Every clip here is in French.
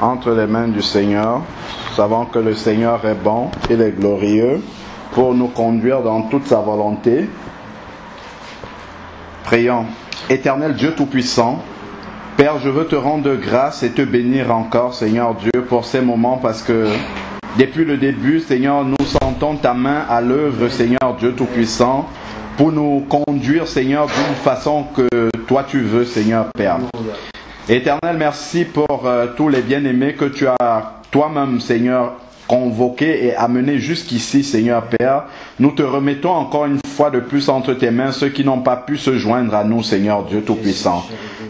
entre les mains du Seigneur. Nous savons que le Seigneur est bon, il est glorieux pour nous conduire dans toute sa volonté. Prions. Éternel Dieu Tout-Puissant, Père, je veux te rendre grâce et te bénir encore, Seigneur Dieu, pour ces moments, parce que depuis le début, Seigneur, nous sentons ta main à l'œuvre, Seigneur Dieu Tout-Puissant, pour nous conduire, Seigneur, d'une façon que toi tu veux, Seigneur Père. Éternel, merci pour tous les bien-aimés que tu as toi-même, Seigneur, convoqués et amenés jusqu'ici, Seigneur Père. Nous te remettons encore une fois de plus entre tes mains ceux qui n'ont pas pu se joindre à nous, Seigneur Dieu Tout-Puissant.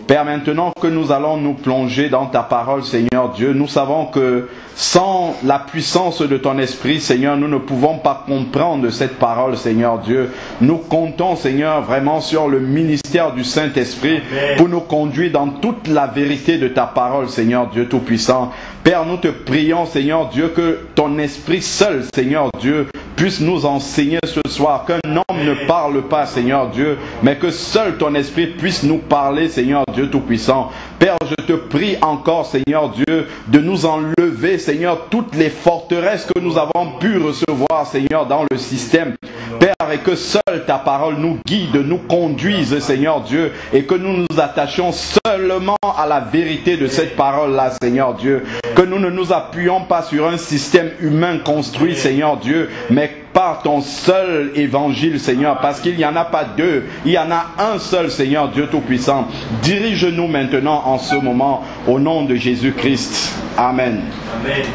Père, maintenant que nous allons nous plonger dans ta parole, Seigneur Dieu, nous savons que sans la puissance de ton esprit, Seigneur, nous ne pouvons pas comprendre cette parole, Seigneur Dieu. Nous comptons, Seigneur, vraiment sur le ministère du Saint-Esprit pour nous conduire dans toute la vérité de ta parole, Seigneur Dieu Tout-Puissant. Père, nous te prions, Seigneur Dieu, que ton esprit seul, Seigneur Dieu, puisse nous enseigner ce soir. Qu'un homme ne parle pas, Seigneur Dieu, mais que seul ton esprit puisse nous parler, Seigneur Dieu Tout-Puissant. Père, je te prie encore, Seigneur Dieu, de nous enlever, Seigneur, toutes les forteresses que nous avons pu recevoir, Seigneur, dans le système. Père, et que seule ta parole nous guide, nous conduise, Seigneur Dieu, et que nous nous attachions seulement à la vérité de cette parole-là, Seigneur Dieu. Que nous ne nous appuyons pas sur un système humain construit, Seigneur Dieu, mais par ton seul évangile, Seigneur, parce qu'il n'y en a pas deux, il y en a un seul, Seigneur Dieu Tout-Puissant. Dirige-nous maintenant en ce moment, au nom de Jésus-Christ. Amen. Amen.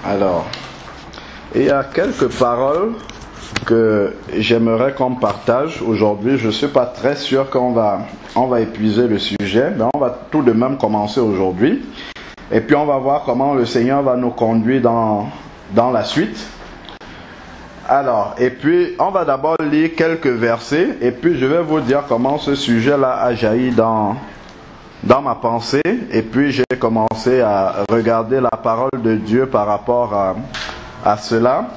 Alors, il y a quelques paroles que j'aimerais qu'on partage aujourd'hui. Je ne suis pas très sûr qu'on va épuiser le sujet, mais on va tout de même commencer aujourd'hui. Et puis on va voir comment le Seigneur va nous conduire dans la suite. Alors, et puis on va d'abord lire quelques versets, et puis je vais vous dire comment ce sujet-là a jailli dans ma pensée. Et puis j'ai commencé à regarder la parole de Dieu par rapport à cela.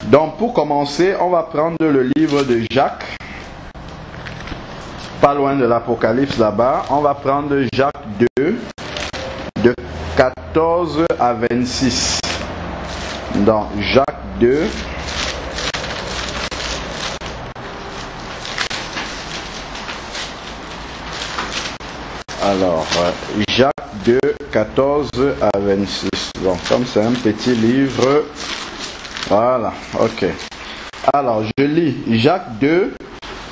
Donc pour commencer, on va prendre le livre de Jacques, pas loin de l'Apocalypse là-bas. On va prendre Jacques 2, de 14 à 26. Dans Jacques 2, alors, Jacques 2, 14 à 26. Donc, comme c'est un petit livre, voilà, ok. Alors, je lis Jacques 2,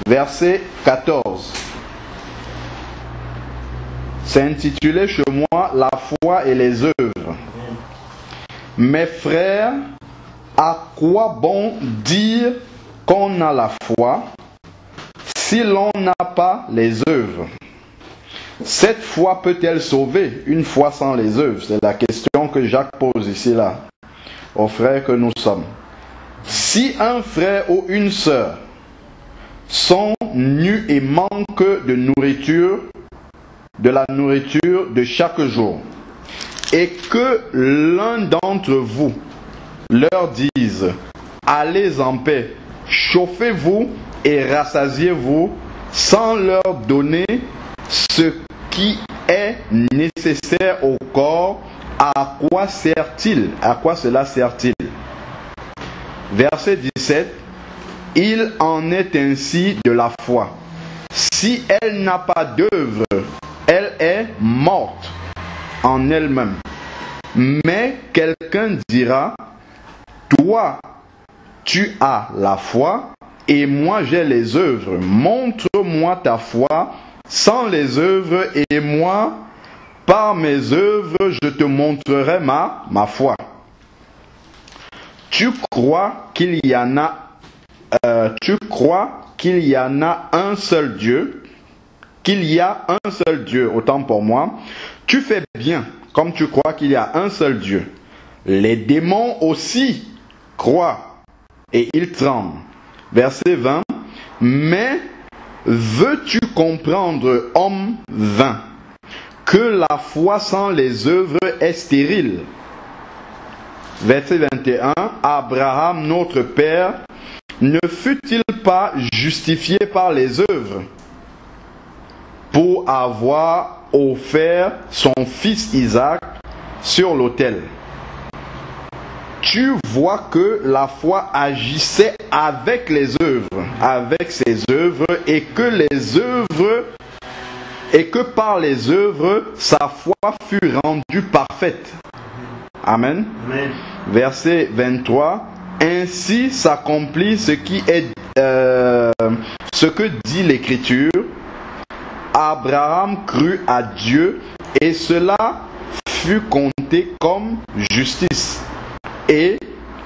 verset 14. C'est intitulé chez moi La foi et les œuvres. Mes frères, à quoi bon dire qu'on a la foi si l'on n'a pas les œuvres? Cette foi peut-elle sauver une foi sans les œuvres? C'est la question que Jacques pose ici là, aux frères que nous sommes. Si un frère ou une sœur sont nus et manquent de nourriture, de la nourriture de chaque jour, et que l'un d'entre vous leur dise « Allez en paix, chauffez-vous et rassasiez-vous » sans leur donner ce qui est nécessaire au corps, à quoi sert-il? À quoi cela sert-il? Verset 17. Il en est ainsi de la foi. Si elle n'a pas d'œuvre, elle est morte en elle-même. Mais quelqu'un dira, toi, tu as la foi et moi j'ai les œuvres. Montre-moi ta foi sans les œuvres et moi, par mes œuvres, je te montrerai ma foi. Tu crois qu'il y en a un seul Dieu, qu'il y a un seul Dieu, autant pour moi. Tu fais bien, comme tu crois qu'il y a un seul Dieu. Les démons aussi croient et ils tremblent. Verset 20. Mais veux-tu comprendre, homme vain, que la foi sans les œuvres est stérile? Verset 21. Abraham, notre père, ne fut-il pas justifié par les œuvres pour avoir offert son fils Isaac sur l'autel. Tu vois que la foi agissait avec les œuvres, avec ses œuvres, et que par les œuvres, sa foi fut rendue parfaite. Amen. Amen. Verset 23. Ainsi s'accomplit ce que dit l'Écriture. Abraham crut à Dieu et cela fut compté comme justice. Et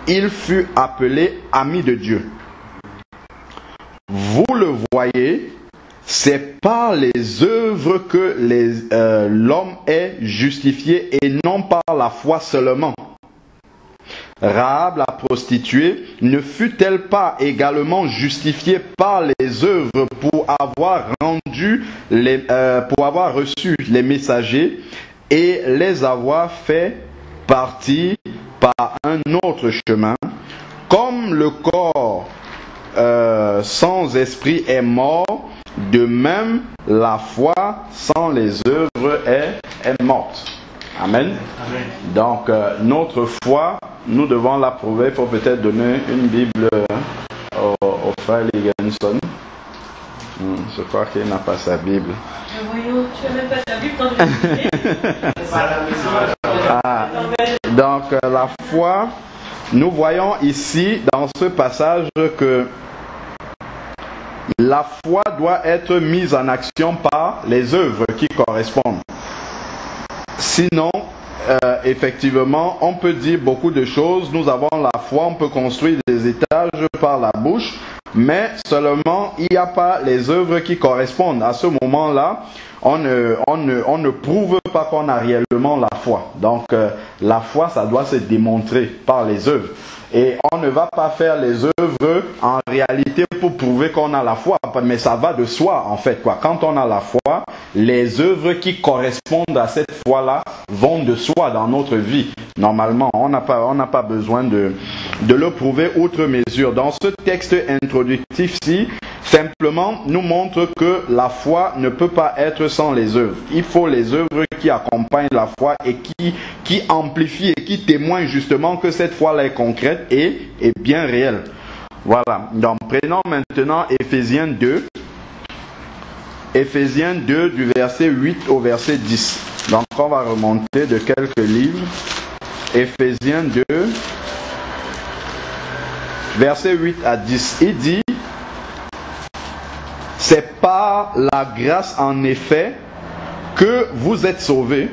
il fut appelé ami de Dieu. Vous le voyez, c'est par les œuvres que l'homme est justifié et non par la foi seulement. Rahab, la prostituée, ne fut-elle pas également justifiée par les œuvres pour avoir reçu les messagers et les avoir fait partir par un autre chemin? Comme le corps sans esprit est mort, de même la foi sans les œuvres est morte. Amen. Amen. Donc notre foi, nous devons la prouver. Il faut peut-être donner une Bible au frère Ligenson. Je crois qu'il n'a pas sa Bible. Voyons, tu n'as même pas ta Bible quand je Donc la foi, nous voyons ici dans ce passage que la foi doit être mise en action par les œuvres qui correspondent. Sinon, effectivement, on peut dire beaucoup de choses. Nous avons la foi, on peut construire des étages par la bouche, mais seulement il n'y a pas les œuvres qui correspondent. À ce moment-là, on ne prouve pas qu'on a réellement la foi. Donc, la foi, ça doit se démontrer par les œuvres. Et on ne va pas faire les œuvres en réalité pour prouver qu'on a la foi, mais ça va de soi en fait, quoi. Quand on a la foi, les œuvres qui correspondent à cette foi-là vont de soi dans notre vie. Normalement, on n'a pas besoin de le prouver outre mesure. Dans ce texte introductif-ci, simplement nous montre que la foi ne peut pas être sans les œuvres. Il faut les œuvres qui accompagnent la foi et qui amplifient et qui témoignent justement que cette foi-là est concrète et bien réelle. Voilà. Donc prenons maintenant Éphésiens 2. Éphésiens 2 du verset 8 au verset 10. Donc on va remonter de quelques livres. Éphésiens 2, verset 8 à 10. Il dit: c'est par la grâce en effet que vous êtes sauvés,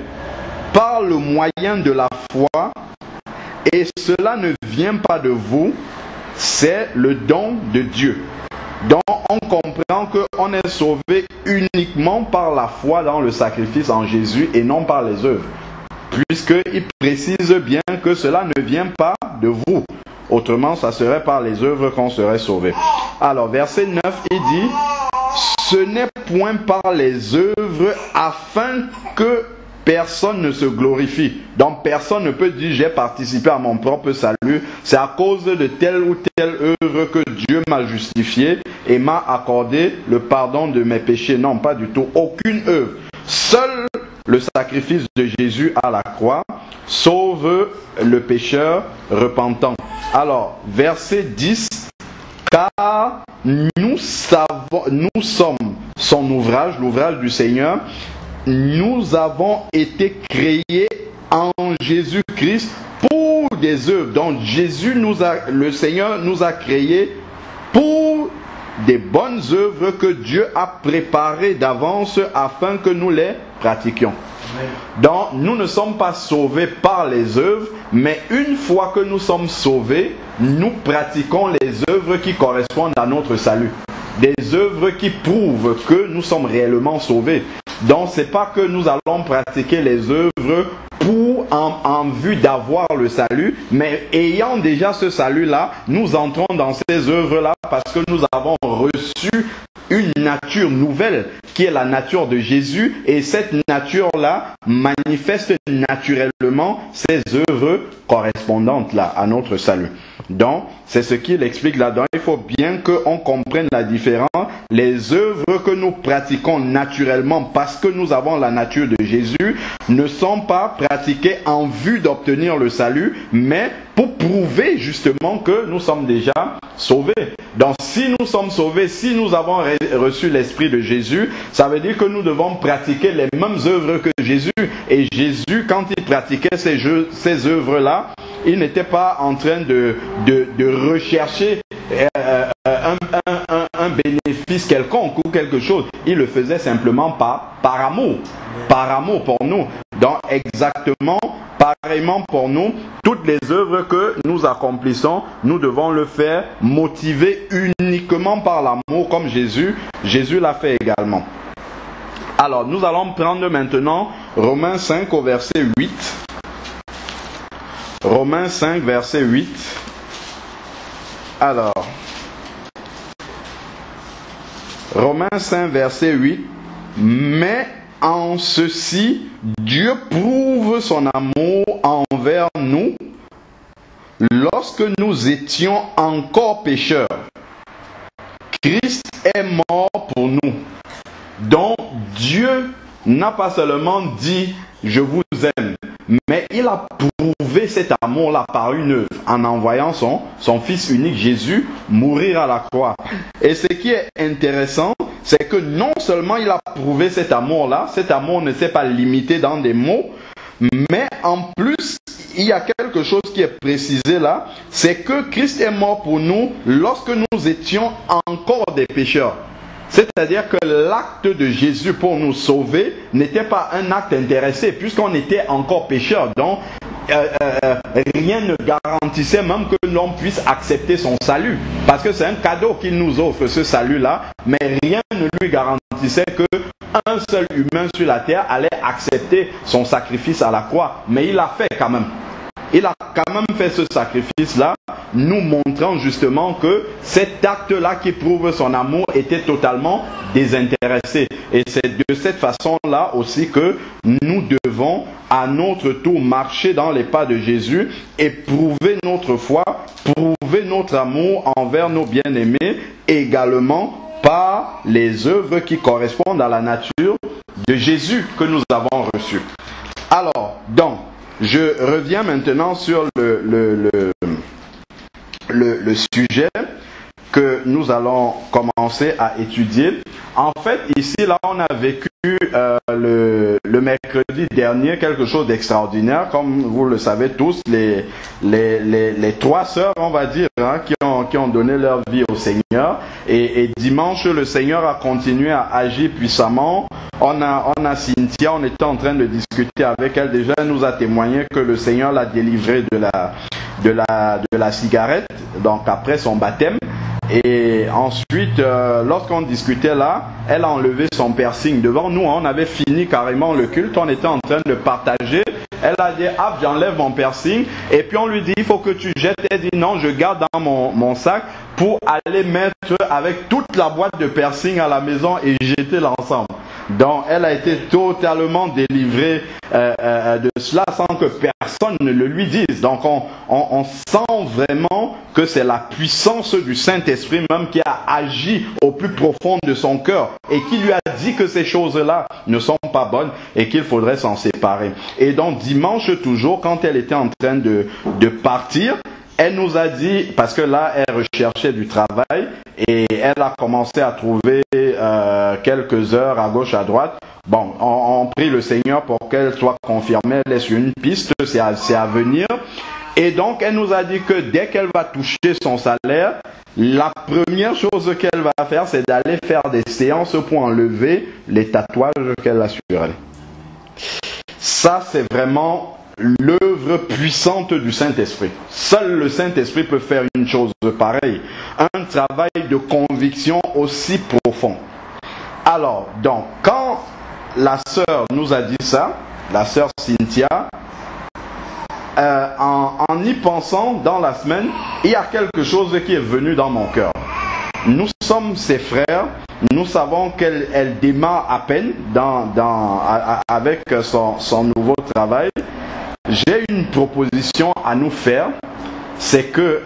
par le moyen de la foi, et cela ne vient pas de vous, c'est le don de Dieu. Donc on comprend qu'on est sauvé uniquement par la foi dans le sacrifice en Jésus et non par les œuvres, puisqu'il précise bien que cela ne vient pas de vous. Autrement, ça serait par les œuvres qu'on serait sauvé. Alors, verset 9, il dit: ce n'est point par les œuvres afin que personne ne se glorifie. Donc personne ne peut dire j'ai participé à mon propre salut, c'est à cause de telle ou telle œuvre que Dieu m'a justifié et m'a accordé le pardon de mes péchés. Non, pas du tout, aucune œuvre. Seul le sacrifice de Jésus à la croix sauve le pécheur repentant. Alors, verset 10, car nous sommes son ouvrage, l'ouvrage du Seigneur. Nous avons été créés en Jésus-Christ pour des œuvres. Donc le Seigneur nous a créés pour des bonnes œuvres que Dieu a préparées d'avance afin que nous les pratiquions. Donc nous ne sommes pas sauvés par les œuvres, mais une fois que nous sommes sauvés, nous pratiquons les œuvres qui correspondent à notre salut. Des œuvres qui prouvent que nous sommes réellement sauvés. Donc c'est pas que nous allons pratiquer les œuvres pour en vue d'avoir le salut, mais ayant déjà ce salut-là, nous entrons dans ces œuvres-là parce que nous avons reçu une nature nouvelle qui est la nature de Jésus, et cette nature-là manifeste naturellement ces œuvres correspondantes là à notre salut. Donc, c'est ce qu'il explique là-dedans. Il faut bien qu'on comprenne la différence. Les œuvres que nous pratiquons naturellement parce que nous avons la nature de Jésus ne sont pas pratiquées en vue d'obtenir le salut, mais pour prouver justement que nous sommes déjà sauvés. Donc, si nous sommes sauvés, si nous avons reçu l'Esprit de Jésus, ça veut dire que nous devons pratiquer les mêmes œuvres que Jésus. Et Jésus, quand il pratiquait ces œuvres-là, il n'était pas en train de rechercher un bénéfice quelconque ou quelque chose. Il le faisait simplement par amour. Par amour pour nous. Donc exactement, pareillement pour nous, toutes les œuvres que nous accomplissons, nous devons le faire motivés uniquement par l'amour comme Jésus l'a fait également. Alors, nous allons prendre maintenant Romains 5 au verset 8. Romains 5, verset 8. Alors, Romains 5, verset 8. Mais en ceci, Dieu prouve son amour envers nous lorsque nous étions encore pécheurs. Christ est mort pour nous. Donc, Dieu n'a pas seulement dit « je vous aime », mais il a prouvé cet amour-là par une œuvre en envoyant son Fils unique Jésus mourir à la croix. Et ce qui est intéressant, c'est que non seulement il a prouvé cet amour-là, cet amour ne s'est pas limité dans des mots, mais en plus, il y a quelque chose qui est précisé là, c'est que Christ est mort pour nous lorsque nous étions encore des pécheurs. C'est-à-dire que l'acte de Jésus pour nous sauver n'était pas un acte intéressé, puisqu'on était encore pécheurs. Donc, rien ne garantissait même que l'on puisse accepter son salut. Parce que c'est un cadeau qu'il nous offre, ce salut-là, mais rien ne lui garantissait qu'un seul humain sur la terre allait accepter son sacrifice à la croix. Mais il l'a fait quand même. Il a quand même fait ce sacrifice-là, nous montrant justement que cet acte-là qui prouve son amour était totalement désintéressé. Et c'est de cette façon-là aussi que nous devons à notre tour marcher dans les pas de Jésus et prouver notre foi, prouver notre amour envers nos bien-aimés également par les œuvres qui correspondent à la nature de Jésus que nous avons reçue. Alors, donc, je reviens maintenant sur le sujet que nous allons commencer à étudier. En fait, ici, là, on a vécu le mercredi dernier quelque chose d'extraordinaire. Comme vous le savez tous, les trois sœurs, on va dire, hein, qui ont donné leur vie au Seigneur. Et dimanche, le Seigneur a continué à agir puissamment. On a Cynthia, on était en train de discuter avec elle. Déjà, elle nous a témoigné que le Seigneur l'a délivrée de la cigarette, donc après son baptême. Et ensuite, lorsqu'on discutait là, elle a enlevé son piercing devant nous. On avait fini carrément le culte, on était en train de partager. Elle a dit, ah, j'enlève mon piercing. Et puis on lui dit, il faut que tu jettes. Elle dit, non, je garde dans mon sac pour aller mettre avec toute la boîte de piercing à la maison et jeter l'ensemble. Donc, elle a été totalement délivrée de cela sans que personne ne le lui dise. Donc, on sent vraiment que c'est la puissance du Saint-Esprit même qui a agi au plus profond de son cœur et qui lui a dit que ces choses-là ne sont pas bonnes et qu'il faudrait s'en séparer. Et donc, dimanche toujours, quand elle était en train de partir, elle nous a dit, parce que là, elle recherchait du travail et elle a commencé à trouver quelques heures à gauche, à droite. Bon, on prie le Seigneur pour qu'elle soit confirmée. Elle est sur une piste, c'est à venir. Et donc, elle nous a dit que dès qu'elle va toucher son salaire, la première chose qu'elle va faire, c'est d'aller faire des séances pour enlever les tatouages qu'elle a sur elle. Ça, c'est vraiment l'œuvre puissante du Saint-Esprit. Seul le Saint-Esprit peut faire une chose pareille. Un travail de conviction aussi profond. Alors, donc, quand la sœur nous a dit ça, la sœur Cynthia, en y pensant dans la semaine, il y a quelque chose qui est venu dans mon cœur. Nous sommes ses frères, nous savons qu'elle démarre à peine avec son nouveau travail. J'ai une proposition à nous faire c'est que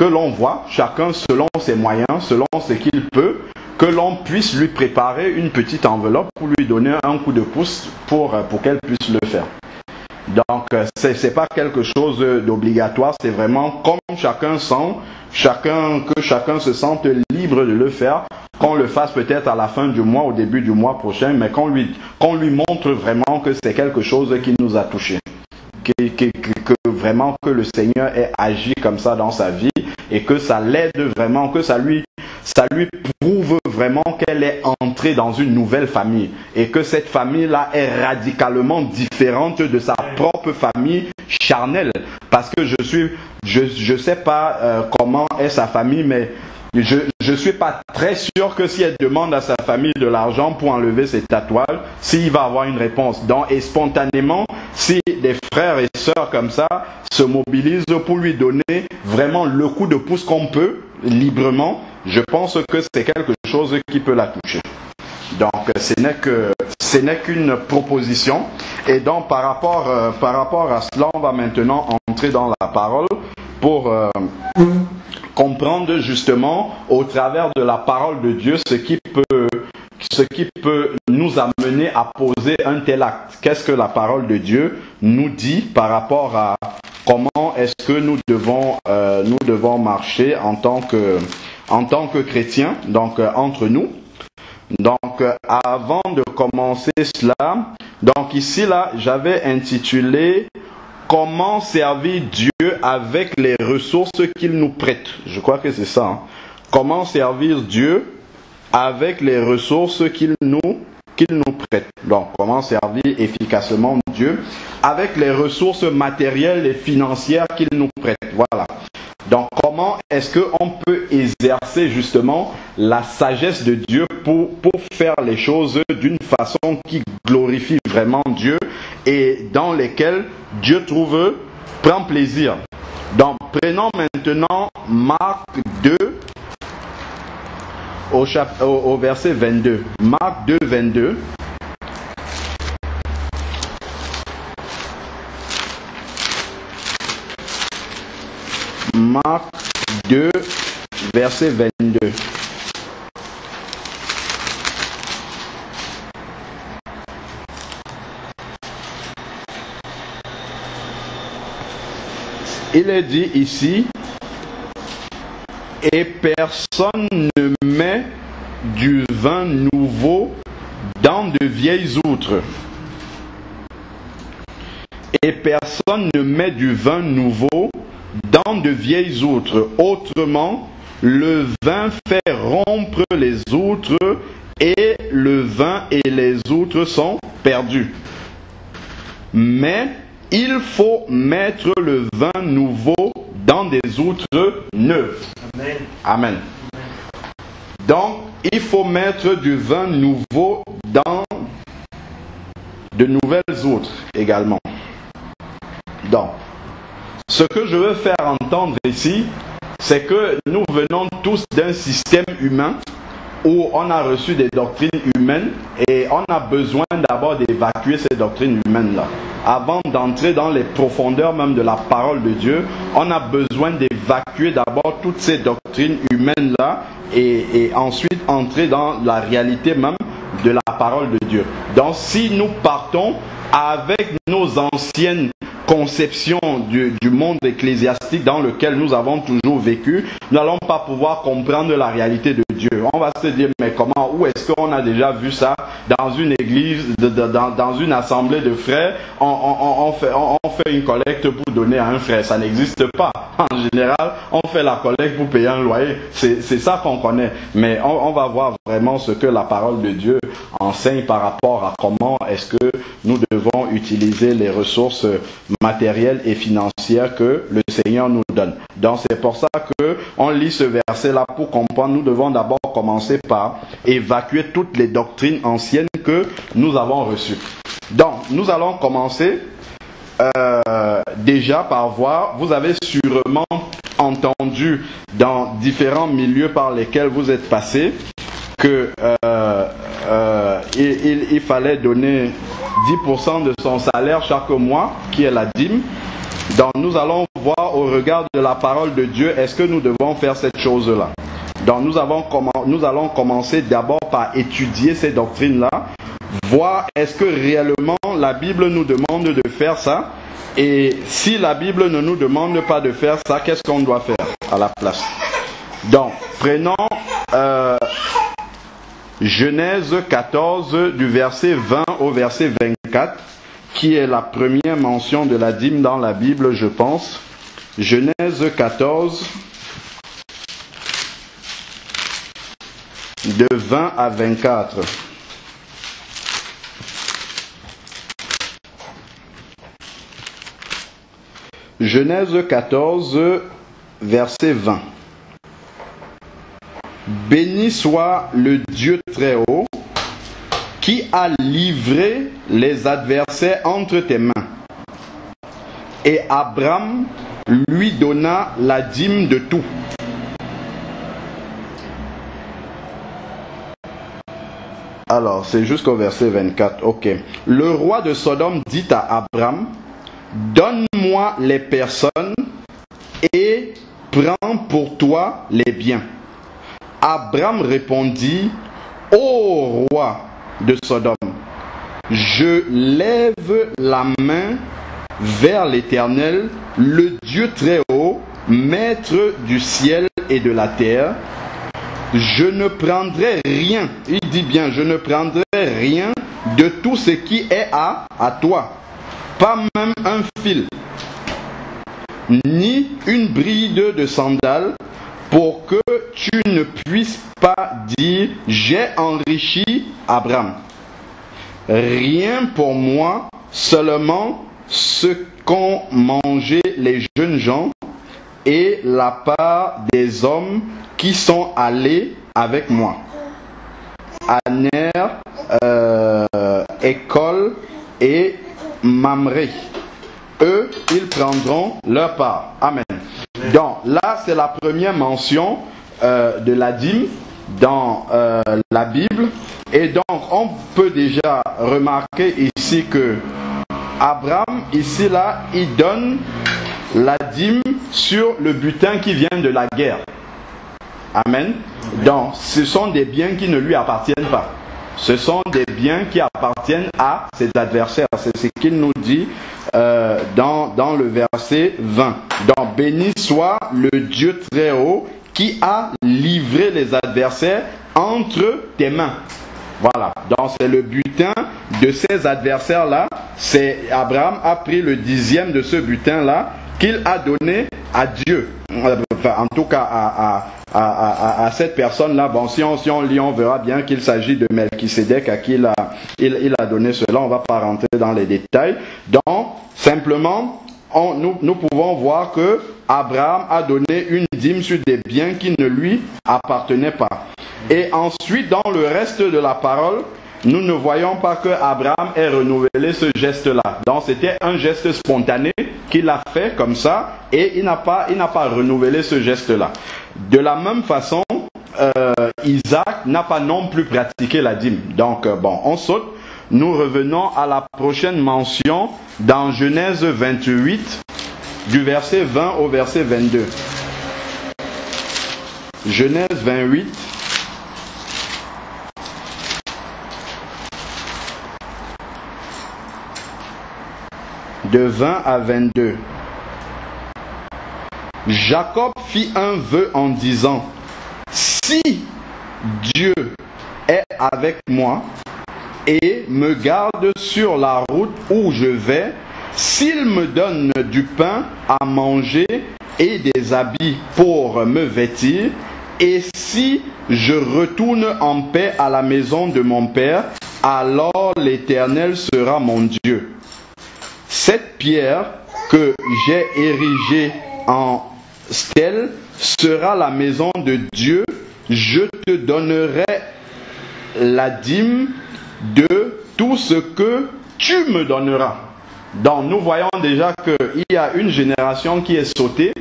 l'on voit, chacun selon ses moyens, selon ce qu'il peut, que l'on puisse lui préparer une petite enveloppe pour lui donner un coup de pouce pour qu'elle puisse le faire. Donc, c'est pas quelque chose d'obligatoire, c'est vraiment comme chacun sent, que chacun se sente libre de le faire, qu'on le fasse peut-être à la fin du mois, au début du mois prochain, mais qu'on lui montre vraiment que c'est quelque chose qui nous a touchés. Que vraiment que le Seigneur ait agi comme ça dans sa vie et que ça l'aide vraiment, que ça lui prouve vraiment qu'elle est entrée dans une nouvelle famille et que cette famille-là est radicalement différente de sa propre famille charnelle. Parce que je sais pas comment est sa famille, mais je suis pas très sûr que si elle demande à sa famille de l'argent pour enlever ses tatouages, s'il va avoir une réponse. Donc, et spontanément, si des frères et sœurs comme ça se mobilisent pour lui donner vraiment le coup de pouce qu'on peut, librement, je pense que c'est quelque chose qui peut la toucher. Donc, ce n'est qu'une proposition. Et donc, par rapport à cela, on va maintenant entrer dans la parole pour comprendre justement au travers de la parole de Dieu ce qui peut nous amener à poser un tel acte. Qu'est-ce que la parole de Dieu nous dit par rapport à comment est-ce que nous devons marcher en tant que chrétiens, donc entre nous. Donc avant de commencer cela, donc ici là, j'avais intitulé comment servir Dieu avec les ressources qu'il nous prête. Je crois que c'est ça. Hein. Comment servir Dieu avec les ressources qu'il nous prête. Donc, comment servir efficacement Dieu avec les ressources matérielles et financières qu'il nous prête. Voilà. Donc, comment est-ce qu'on peut exercer justement la sagesse de Dieu pour faire les choses d'une façon qui glorifie vraiment Dieu et dans lesquelles Dieu prend plaisir. Donc, prenons maintenant Marc 2 au verset 22. Marc 2, 22. Marc 2, verset 22. Il est dit ici, et personne ne met du vin nouveau dans de vieilles outres. Et personne ne met du vin nouveau dans de vieilles outres. Autrement, le vin fait rompre les outres et le vin et les outres sont perdus. Mais il faut mettre le vin nouveau dans des outres neuves. Amen. Amen. Donc, il faut mettre du vin nouveau dans de nouvelles outres également. Donc, ce que je veux faire entendre ici, c'est que nous venons tous d'un système humain où on a reçu des doctrines humaines et on a besoin d'abord d'évacuer ces doctrines humaines-là. Avant d'entrer dans les profondeurs même de la parole de Dieu, on a besoin d'évacuer d'abord toutes ces doctrines humaines-là et ensuite entrer dans la réalité même de la parole de Dieu. Donc si nous partons avec nos anciennes conceptions du monde ecclésiastique dans lequel nous avons toujours vécu, nous n'allons pas pouvoir comprendre la réalité de Dieu. On va se dire, mais comment, où est-ce qu'on a déjà vu ça dans une église, dans une assemblée de frères, on fait une collecte pour donner à un frère. Ça n'existe pas. En général, on fait la collecte pour payer un loyer. C'est ça qu'on connaît. Mais on va voir vraiment ce que la parole de Dieu enseigne par rapport à comment est-ce que nous devons utiliser les ressources matérielles et financières que le Seigneur nous donne. Donc c'est pour ça que on lit ce verset-là pour comprendre. Nous devons d'abord commencer par évacuer toutes les doctrines anciennes que nous avons reçues. Donc nous allons commencer déjà par voir, vous avez sûrement entendu dans différents milieux par lesquels vous êtes passés que il fallait donner 10% de son salaire chaque mois, qui est la dîme. Donc nous allons voir au regard de la parole de Dieu, est-ce que nous devons faire cette chose-là? Donc nous allons commencer d'abord par étudier ces doctrines-là, voir est-ce que réellement la Bible nous demande de faire ça, et si la Bible ne nous demande pas de faire ça, qu'est-ce qu'on doit faire à la place? Donc prenons Genèse 14 du verset 20 au verset 24, qui est la première mention de la dîme dans la Bible, je pense. Genèse 14 de 20 à 24. Genèse 14, verset 20. Béni soit le Dieu très haut, qui a livré les adversaires entre tes mains. Et Abraham lui donna la dîme de tout. Alors, c'est jusqu'au verset 24. Ok. Le roi de Sodome dit à Abraham, donne-moi les personnes et prends pour toi les biens. Abraham répondit, ô roi de Sodome, je lève la main vers l'Éternel, le Dieu très haut, maître du ciel et de la terre. Je ne prendrai rien, il dit bien, je ne prendrai rien de tout ce qui est à toi, pas même un fil, ni une bride de sandales, pour que tu ne puisses pas dire, j'ai enrichi Abraham. Rien pour moi, seulement ce qu'ont mangé les jeunes gens et la part des hommes qui sont allés avec moi. Aner, École et Mamré. Eux, ils prendront leur part. Amen. Donc là, c'est la première mention de la dîme dans la Bible. Et donc, on peut déjà remarquer ici que Abraham, ici, là, il donne la dîme sur le butin qui vient de la guerre. Amen. Donc, ce sont des biens qui ne lui appartiennent pas. Ce sont des biens qui appartiennent à ses adversaires. C'est ce qu'il nous dit dans le verset 20. Donc, béni soit le Dieu très haut qui a livré les adversaires entre tes mains. Voilà. Donc, c'est le butin de ces adversaires-là. C'est Abraham a pris le 10e de ce butin-là qu'il a donné à Dieu. Enfin, en tout cas, à cette personne-là. Bon, si on lit, on verra bien qu'il s'agit de Melchisédek à qui il a donné cela. On ne va pas rentrer dans les détails. Donc, simplement, nous pouvons voir que Abraham a donné une dîme sur des biens qui ne lui appartenaient pas. Et ensuite, dans le reste de la parole, nous ne voyons pas que Abraham ait renouvelé ce geste-là. Donc, c'était un geste spontané qu'il a fait comme ça, et il n'a pas renouvelé ce geste-là. De la même façon, Isaac n'a pas non plus pratiqué la dîme. Donc, bon, on saute. Nous revenons à la prochaine mention dans Genèse 28, du verset 20 au verset 22. Genèse 28. De 20 à 22. Jacob fit un vœu en disant, si Dieu est avec moi et me garde sur la route où je vais, s'il me donne du pain à manger et des habits pour me vêtir, et si je retourne en paix à la maison de mon père, alors l'Éternel sera mon Dieu. Cette pierre que j'ai érigée en stèle sera la maison de Dieu. Je te donnerai la dîme de tout ce que tu me donneras. Donc nous voyons déjà qu'il y a une génération qui est sautée.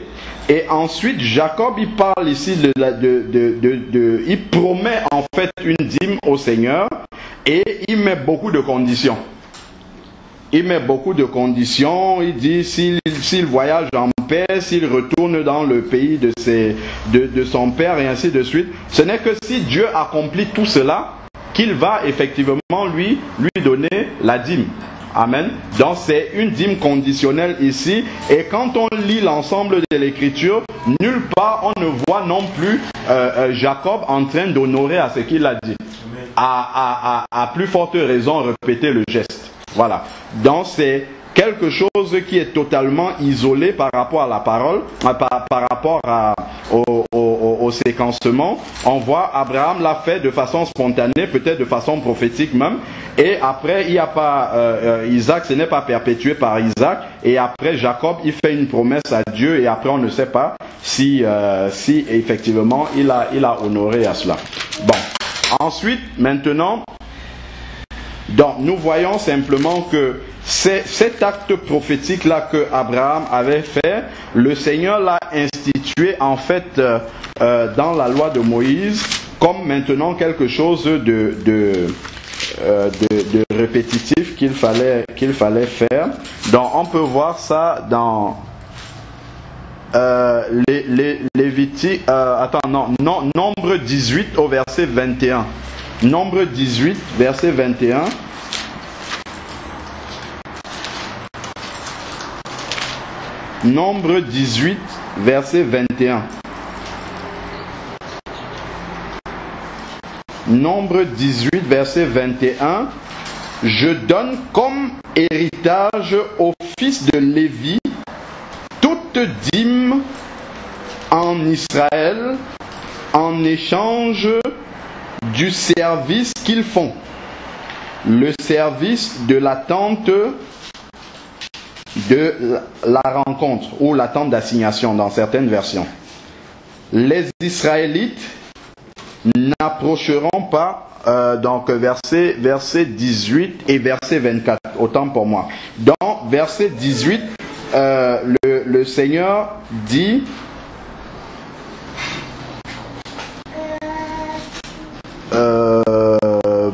Et ensuite Jacob il parle ici il promet en fait une dîme au Seigneur. Et il met beaucoup de conditions. il met beaucoup de conditions. Il dit s'il voyage en paix, s'il retourne dans le pays de son père et ainsi de suite. Ce n'est que si Dieu accomplit tout cela qu'il va effectivement lui donner la dîme. Amen. Donc c'est une dîme conditionnelle ici. Et quand on lit l'ensemble de l'écriture, nulle part on ne voit non plus Jacob en train d'honorer à ce qu'il a dit. À plus forte raison répéter le geste. Voilà. Donc c'est quelque chose qui est totalement isolé par rapport à la parole, par rapport au séquencement. On voit Abraham l'a fait de façon spontanée, peut-être de façon prophétique même. Et après, il n'y a pas Isaac, ce n'est pas perpétué par Isaac. Et après, Jacob, il fait une promesse à Dieu. Et après, on ne sait pas si effectivement il a honoré à cela. Bon. Ensuite, maintenant, donc nous voyons simplement que cet acte prophétique-là que Abraham avait fait, le Seigneur l'a institué en fait dans la loi de Moïse comme maintenant quelque chose de répétitif qu'il fallait faire. Donc on peut voir ça dans Lévitique, Nombre 18 au verset 21. Nombre 18, verset 21. Nombre 18, verset 21. Nombre 18, verset 21. Je donne comme héritage aux fils de Lévi toute dîme en Israël en échange du service qu'ils font. Le service de la tente de la rencontre ou la tente d'assignation dans certaines versions. Les Israélites n'approcheront pas, donc verset 18 et verset 24, autant pour moi. Dans verset 18, le Seigneur dit,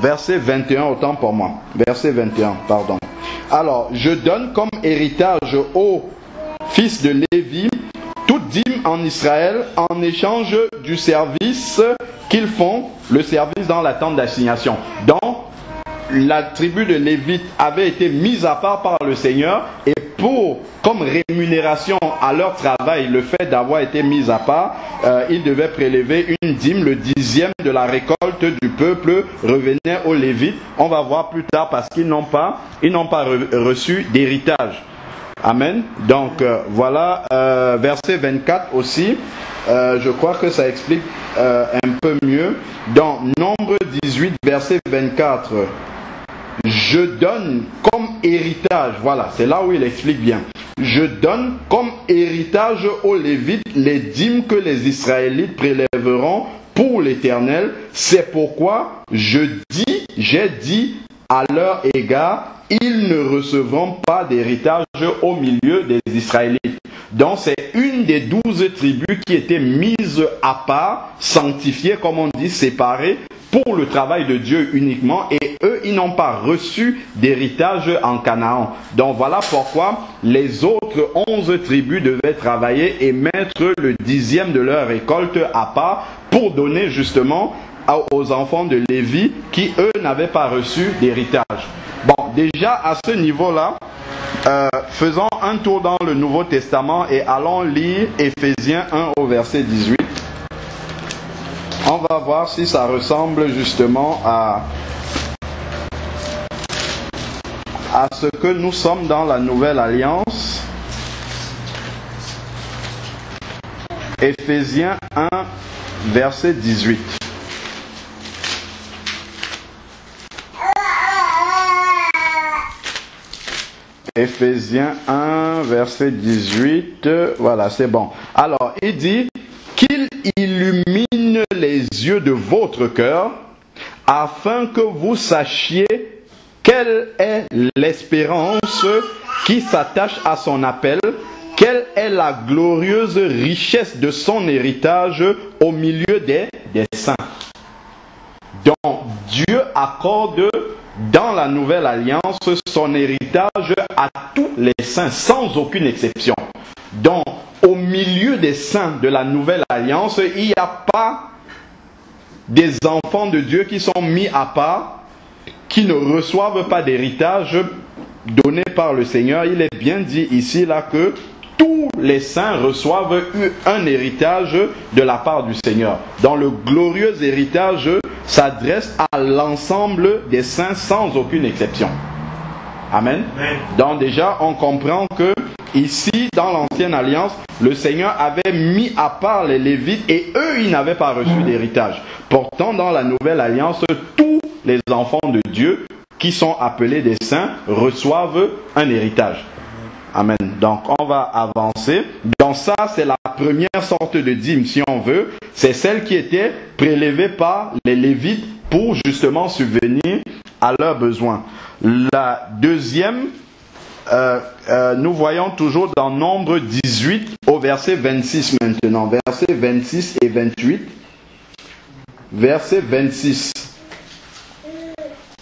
verset 21, autant pour moi. Verset 21, pardon. Alors, je donne comme héritage aux fils de Lévi toute dîme en Israël en échange du service qu'ils font, le service dans la tente d'assignation. Donc, la tribu de Lévite avait été mise à part par le Seigneur et comme rémunération à leur travail, le fait d'avoir été mis à part, ils devaient prélever une dîme, le 10e de la récolte du peuple revenait aux Lévites. On va voir plus tard parce qu'ils n'ont pas reçu d'héritage. Amen. Donc voilà, verset 24 aussi, je crois que ça explique un peu mieux. Dans Nombre 18, verset 24, je donne comme héritage, voilà, c'est là où il explique bien. Je donne comme héritage aux Lévites les dîmes que les Israélites prélèveront pour l'Éternel. C'est pourquoi j'ai dit à leur égard, ils ne recevront pas d'héritage au milieu des Israélites. Donc c'est une des 12 tribus qui étaient mises à part, sanctifiées, comme on dit, séparées, pour le travail de Dieu uniquement, et eux, ils n'ont pas reçu d'héritage en Canaan. Donc voilà pourquoi les autres 11 tribus devaient travailler et mettre le 10e de leur récolte à part pour donner justement aux enfants de Lévi qui, eux, n'avaient pas reçu d'héritage. Bon, déjà à ce niveau-là, faisons un tour dans le Nouveau Testament et allons lire Éphésiens 1 au verset 18. On va voir si ça ressemble justement à ce que nous sommes dans la Nouvelle Alliance. Éphésiens 1, verset 18. Éphésiens 1, verset 18. Voilà, c'est bon. Alors, il dit qu'il illumine les yeux de votre cœur afin que vous sachiez quelle est l'espérance qui s'attache à son appel, quelle est la glorieuse richesse de son héritage au milieu des saints. Donc, Dieu a accorde dans la nouvelle alliance son héritage à tous les saints, sans aucune exception. Donc, au milieu des saints de la nouvelle alliance, il n'y a pas des enfants de Dieu qui sont mis à part, qui ne reçoivent pas d'héritage donné par le Seigneur. Il est bien dit ici là que tous les saints reçoivent un héritage de la part du Seigneur. Donc le glorieux héritage s'adresse à l'ensemble des saints sans aucune exception. Amen. Amen. Donc déjà on comprend que ici dans l'ancienne alliance, le Seigneur avait mis à part les Lévites et eux ils n'avaient pas reçu d'héritage. Pourtant dans la nouvelle alliance, tous les enfants de Dieu qui sont appelés des saints reçoivent un héritage. Amen. Donc on va avancer. Donc ça c'est la première sorte de dîme si on veut. C'est celle qui était prélevée par les Lévites pour justement subvenir à leurs besoins. La deuxième, nous voyons toujours dans Nombre 18 au verset 26 maintenant. Verset 26 et 28. Verset 26.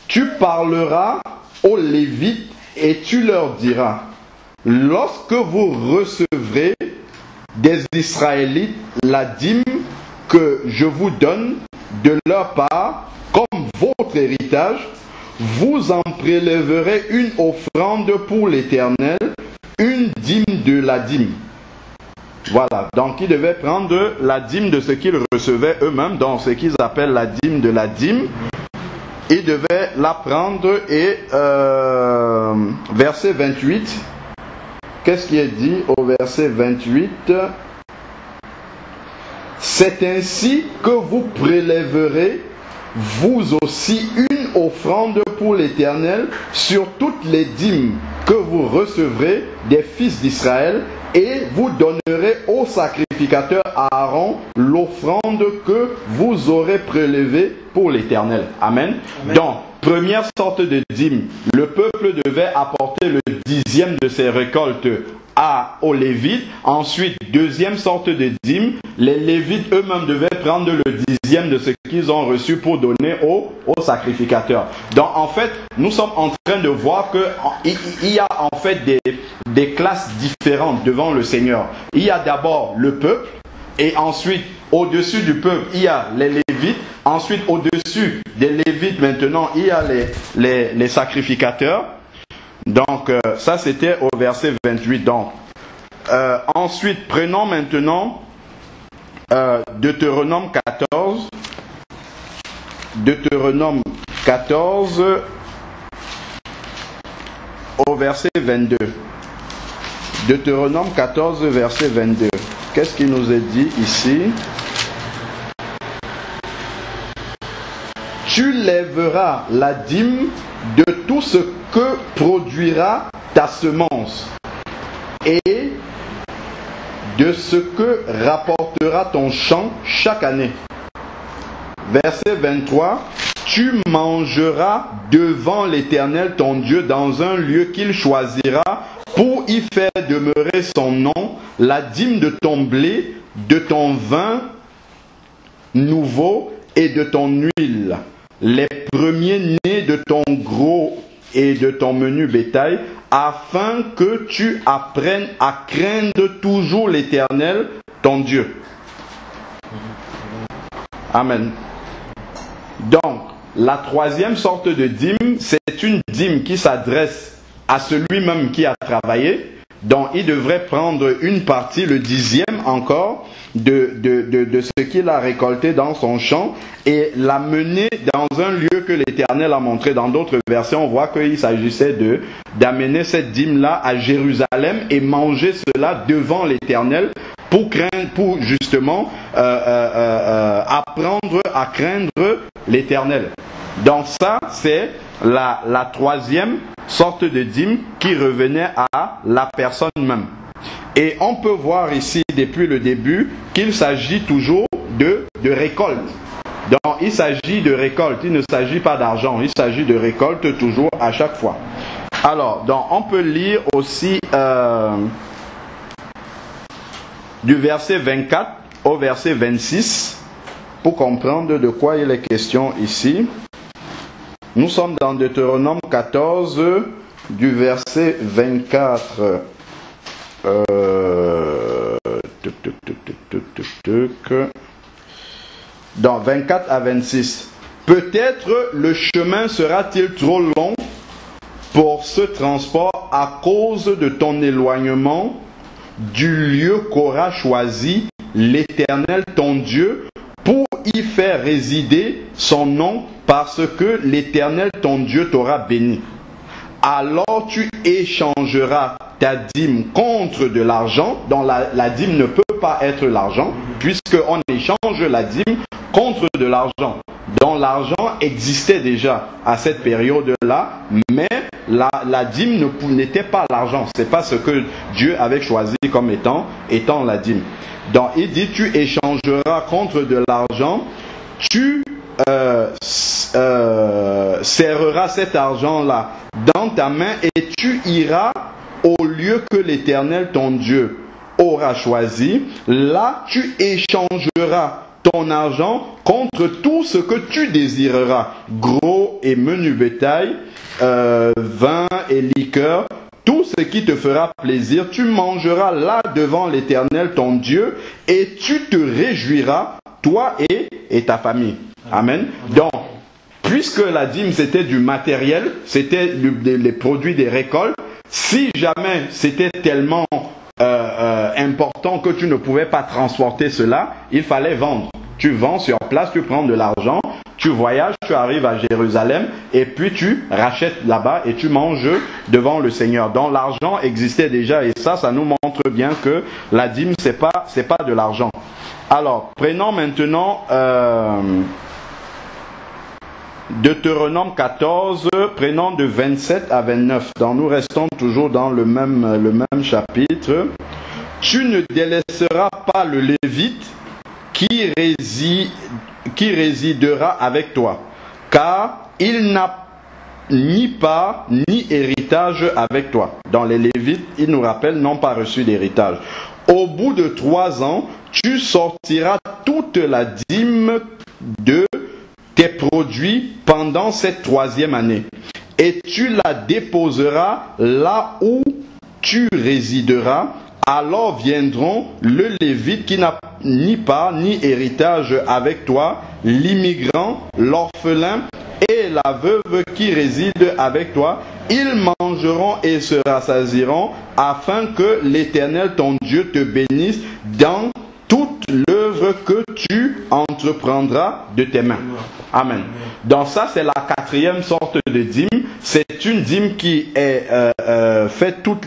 Tu parleras aux Lévites et tu leur diras: lorsque vous recevrez des Israélites la dîme que je vous donne de leur part comme votre héritage, vous en prélèverez une offrande pour l'Éternel, une dîme de la dîme. Voilà, donc ils devaient prendre la dîme de ce qu'ils recevaient eux-mêmes, dans ce qu'ils appellent la dîme de la dîme. Ils devaient la prendre et verset 28, qu'est-ce qui est dit au verset 28? C'est ainsi que vous prélèverez vous aussi une offrande pour l'Éternel sur toutes les dîmes que vous recevrez des fils d'Israël, et vous donnerez au sacrificateur Aaron l'offrande que vous aurez prélevée pour l'Éternel. Amen. Amen. Donc, première sorte de dîme, le peuple devait apporter le 10e de ses récoltes aux Lévites. Ensuite, deuxième sorte de dîme, les Lévites eux-mêmes devaient prendre le 10e de ce qu'ils ont reçu pour donner au sacrificateur. Donc en fait, nous sommes en train de voir qu'il y a en fait des classes différentes devant le Seigneur. Il y a d'abord le peuple, et ensuite au-dessus du peuple, il y a les Lévites. Ensuite, au-dessus des Lévites maintenant, il y a les sacrificateurs. Donc ça c'était au verset 28. Donc ensuite prenons maintenant Deutéronome 14. Deutéronome 14 au verset 22. Deutéronome 14 verset 22. Qu'est-ce qu'il nous est dit ici? Tu lèveras la dîme de tout ce que produira ta semence et de ce que rapportera ton champ chaque année. Verset 23. Tu mangeras devant l'Éternel ton Dieu dans un lieu qu'il choisira pour y faire demeurer son nom, la dîme de ton blé, de ton vin nouveau et de ton huile, les premiers-nés de ton gros et de ton menu bétail, afin que tu apprennes à craindre toujours l'Éternel, ton Dieu. Amen. Donc, la troisième sorte de dîme, c'est une dîme qui s'adresse à celui-même qui a travaillé. Donc, il devrait prendre une partie, le 10e encore, de ce qu'il a récolté dans son champ et l'amener dans un lieu que l'Éternel a montré. Dans d'autres versets, on voit qu'il s'agissait d'amener cette dîme-là à Jérusalem et manger cela devant l'Éternel pour justement apprendre à craindre l'Éternel. Donc ça, c'est la troisième sorte de dîme qui revenait à la personne même. Et on peut voir ici depuis le début qu'il s'agit toujours de récolte. Donc il s'agit de récolte, il ne s'agit pas d'argent, il s'agit de récolte toujours à chaque fois. Alors, donc on peut lire aussi du verset 24 au verset 26 pour comprendre de quoi il est question ici. Nous sommes dans Deutéronome 14, du verset 24. Dans 24 à 26. Peut-être le chemin sera-t-il trop long pour ce transport à cause de ton éloignement du lieu qu'aura choisi l'Éternel ton Dieu pour y faire résider son nom, parce que l'Éternel ton Dieu t'aura béni. Alors tu échangeras ta dîme contre de l'argent, dont la dîme ne peut pas être l'argent, puisqu'on échange la dîme contre de l'argent, dont l'argent existait déjà à cette période-là, mais la dîme n'était pas l'argent. C'est pas ce que Dieu avait choisi comme étant la dîme. Donc il dit, tu échangeras contre de l'argent, tu serreras cet argent-là dans ta main et tu iras au lieu que l'Éternel ton Dieu aura choisi. Là tu échangeras ton argent contre tout ce que tu désireras, gros et menu bétail, vin et liqueur, tout ce qui te fera plaisir. Tu mangeras là devant l'Éternel ton Dieu et tu te réjouiras, toi et ta famille. Amen. Donc, puisque la dîme c'était du matériel, c'était les produits des récoltes, si jamais c'était tellement important que tu ne pouvais pas transporter cela, il fallait vendre. Tu vends sur place, tu prends de l'argent, tu voyages, tu arrives à Jérusalem et puis tu rachètes là-bas et tu manges devant le Seigneur. Donc l'argent existait déjà et ça nous montre bien que la dîme c'est pas de l'argent. Alors prenons maintenant Deutéronome 14, prenons de 27 à 29. Donc nous restons toujours dans le même chapitre. Tu ne délaisseras pas le Lévite qui résidera avec toi, car il n'a ni part ni héritage avec toi. Dans les Lévites, il nous rappelle, n'ont pas reçu d'héritage. Au bout de 3 ans, tu sortiras toute la dîme de tes produits pendant cette 3e année, et tu la déposeras là où tu résideras. Alors viendront le Lévite qui n'a ni part ni héritage avec toi, l'immigrant, l'orphelin et la veuve qui réside avec toi. Ils mangeront et se rassasieront, afin que l'Éternel ton Dieu te bénisse dans toute l'œuvre que tu entreprendras de tes mains. Amen. Donc ça, c'est la 4e sorte de dîme. C'est une dîme qui est faite tous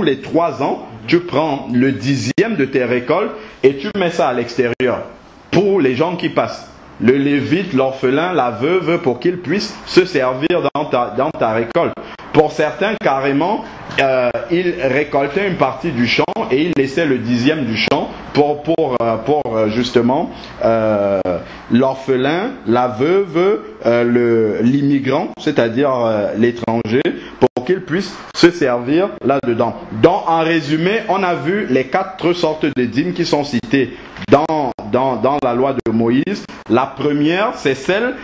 les 3 ans. Tu prends le 10e de tes récoltes et tu mets ça à l'extérieur pour les gens qui passent. Le Lévite, l'orphelin, la veuve, pour qu'ils puissent se servir dans ta récolte. Pour certains, carrément, ils récoltaient une partie du champ et ils laissaient le 10e du champ pour justement l'orphelin, la veuve, l'immigrant, c'est-à-dire l'étranger, pour qu'ils puissent se servir là-dedans. Donc, en résumé, on a vu les 4 sortes de dîmes qui sont citées dans la loi de Moïse. La première, c'est celle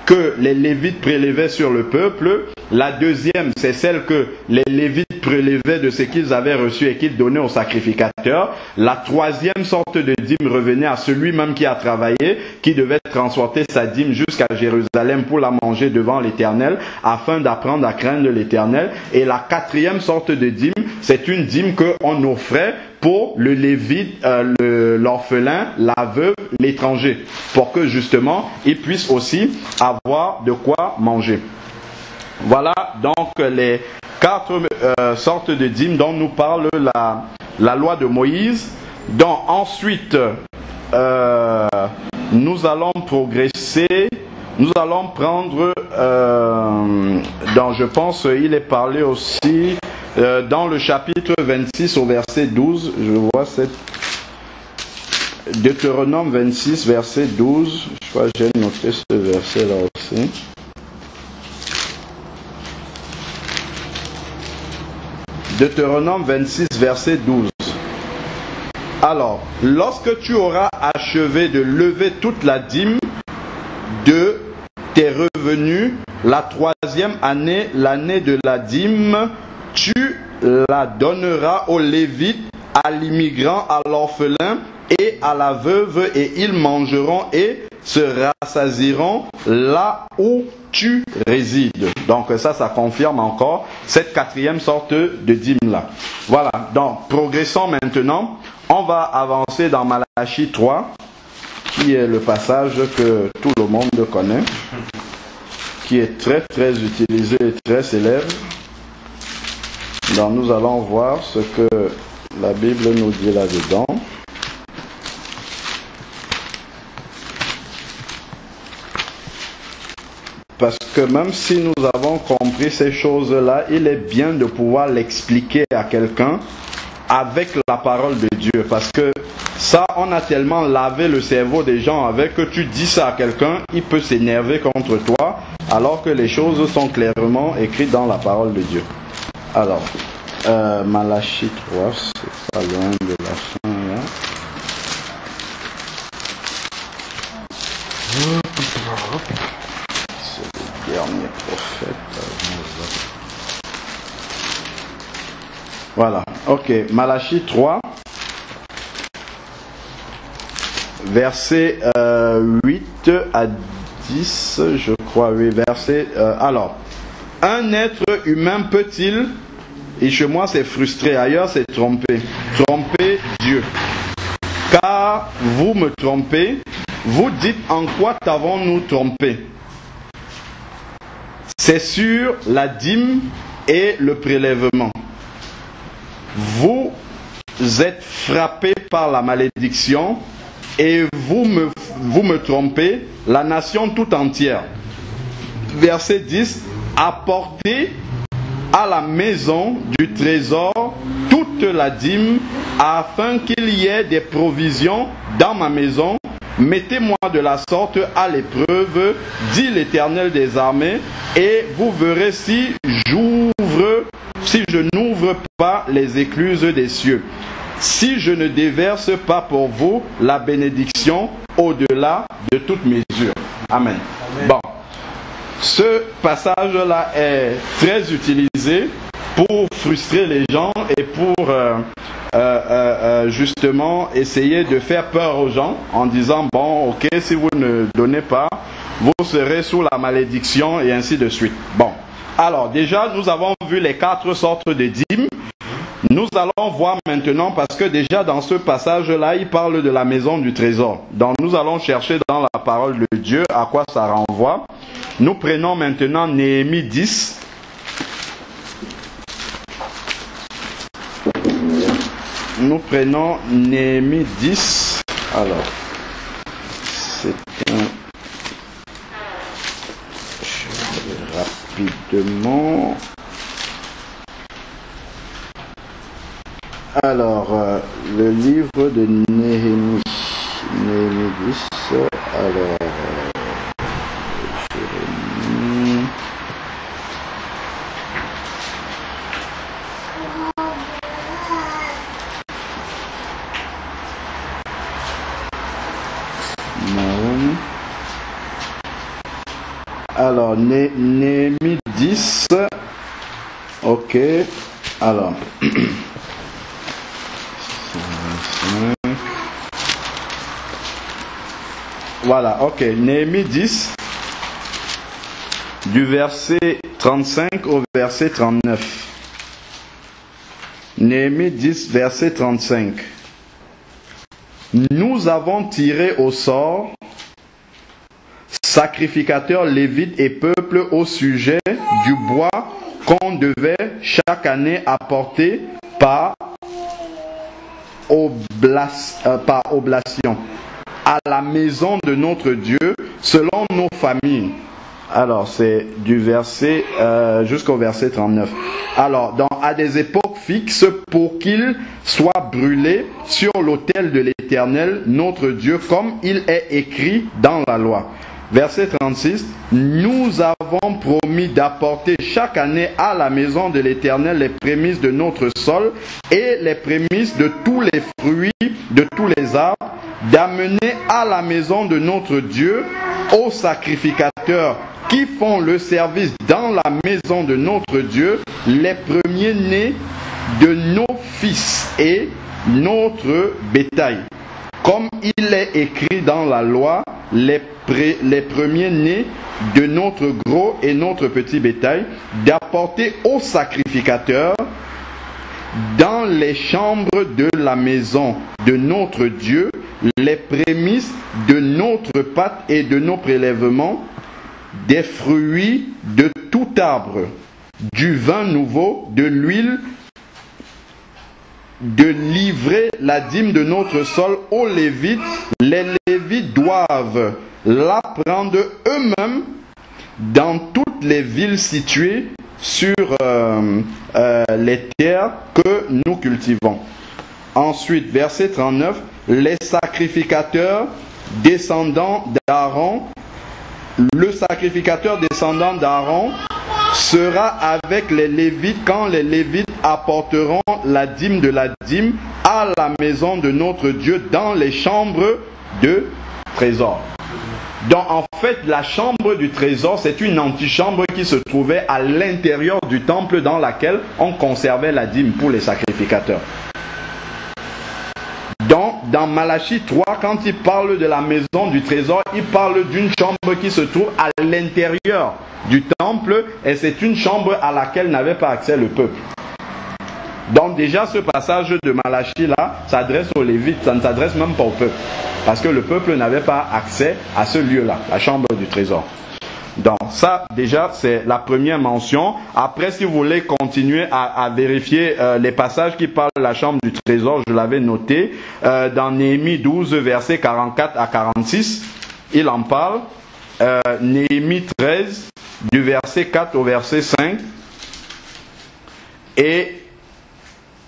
que les Lévites prélevaient sur le peuple. La deuxième, c'est celle que les Lévites prélevaient de ce qu'ils avaient reçu et qu'ils donnaient aux sacrificateurs. La 3e sorte de dîme revenait à celui même qui a travaillé, qui devait transporter sa dîme jusqu'à Jérusalem pour la manger devant l'Éternel, afin d'apprendre à craindre l'Éternel. Et la 4e sorte de dîme, c'est une dîme qu'on offrait pour le Lévite, l'orphelin, la veuve, l'étranger, pour que justement ils puissent aussi avoir de quoi manger. Voilà donc les 4 sortes de dîmes dont nous parle la loi de Moïse. Donc ensuite, nous allons progresser. Nous allons prendre, je pense il est parlé aussi dans le chapitre 26 au verset 12, je vois cette Deutéronome 26 verset 12, je crois que j'ai noté ce verset là aussi. Deutéronome 26 verset 12. Alors, lorsque tu auras achevé de lever toute la dîme de tes revenus la troisième année, l'année de la dîme, tu la donneras aux Lévites, à l'immigrant, à l'orphelin et à la veuve, et ils mangeront et se rassasieront là où tu résides. Donc ça confirme encore cette quatrième sorte de dîme-là. Voilà, donc progressons maintenant. On va avancer dans Malachie 3, qui est le passage que tout le monde connaît, qui est très très utilisé et très célèbre. Donc nous allons voir ce que la Bible nous dit là-dedans. Parce que même si nous avons compris ces choses-là, il est bien de pouvoir l'expliquer à quelqu'un avec la parole de Dieu. Parce que ça, on a tellement lavé le cerveau des gens avec que tu dis ça à quelqu'un, il peut s'énerver contre toi, alors que les choses sont clairement écrites dans la parole de Dieu. Alors, Malachie 3, c'est pas loin de la fin là. C'est le dernier prophète. Voilà, ok, Malachie 3, verset 8 à 10, je crois, oui, verset... alors, un être humain peut-il, et chez moi c'est frustré, ailleurs c'est tromper Dieu. Car vous me trompez, vous dites en quoi t'avons-nous trompé? C'est sur la dîme et le prélèvement. Vous êtes frappés par la malédiction et vous me trompez, la nation tout entière. Verset 10, apportez à la maison du trésor toute la dîme, afin qu'il y ait des provisions dans ma maison. Mettez-moi de la sorte à l'épreuve, dit l'Éternel des armées, et vous verrez si je n'ouvre pas les écluses des cieux, si je ne déverse pas pour vous la bénédiction au-delà de toute mesure. Amen. Bon. Ce passage-là est très utilisé pour frustrer les gens et pour justement essayer de faire peur aux gens en disant, bon, ok, si vous ne donnez pas, vous serez sous la malédiction et ainsi de suite. Bon, alors déjà, nous avons vu les 4 sortes de dîmes. Nous allons voir maintenant, parce que déjà dans ce passage-là, il parle de la maison du trésor. Donc nous allons chercher dans la parole de Dieu à quoi ça renvoie. Nous prenons maintenant Néhémie 10. Nous prenons Néhémie 10. Alors, c'est un... Je vais rapidement... Alors, le livre de Néhémie, Néhémie 10, alors, alors, Néhémie 10, ok, alors... Voilà, ok. Néhémie 10, du verset 35 au verset 39. Néhémie 10, verset 35. Nous avons tiré au sort sacrificateurs, lévites et peuple au sujet du bois qu'on devait chaque année apporter par oblation à la maison de notre Dieu selon nos familles. Alors c'est du verset jusqu'au verset 39. Alors à des époques fixes pour qu'ils soient brûlés sur l'autel de l'Éternel notre Dieu, comme il est écrit dans la loi. Verset 36, nous avons promis d'apporter chaque année à la maison de l'Éternel les prémices de notre sol et les prémices de tous les fruits de tous les arbres, d'amener à la maison de notre Dieu, aux sacrificateurs qui font le service dans la maison de notre Dieu, les premiers-nés de nos fils et notre bétail. Comme il est écrit dans la loi, les premiers-nés de notre gros et notre petit bétail, d'apporter au sacrificateur dans les chambres de la maison de notre Dieu les prémices de notre pâte et de nos prélèvements, des fruits de tout arbre, du vin nouveau, de l'huile, de livrer la dîme de notre sol aux Lévites. Les Lévites doivent la prendre eux-mêmes dans toutes les villes situées sur les terres que nous cultivons. Ensuite, verset 39, les sacrificateurs descendants d'Aaron, le sacrificateur descendant d'Aaron sera avec les Lévites quand les Lévites apporteront la dîme de la dîme à la maison de notre Dieu dans les chambres de trésor. Donc en fait, la chambre du trésor, c'est une antichambre qui se trouvait à l'intérieur du temple dans laquelle on conservait la dîme pour les sacrificateurs. Donc, dans Malachie 3, quand il parle de la maison du trésor, il parle d'une chambre qui se trouve à l'intérieur du temple et c'est une chambre à laquelle n'avait pas accès le peuple. Donc déjà ce passage de Malachie là s'adresse aux Lévites, ça ne s'adresse même pas au peuple. Parce que le peuple n'avait pas accès à ce lieu-là, la chambre du trésor. Donc ça déjà c'est la première mention. Après si vous voulez continuer à vérifier les passages qui parlent de la chambre du trésor, je l'avais noté. Dans Néhémie 12 versets 44 à 46, il en parle. Néhémie 13 du verset 4 au verset 5. Et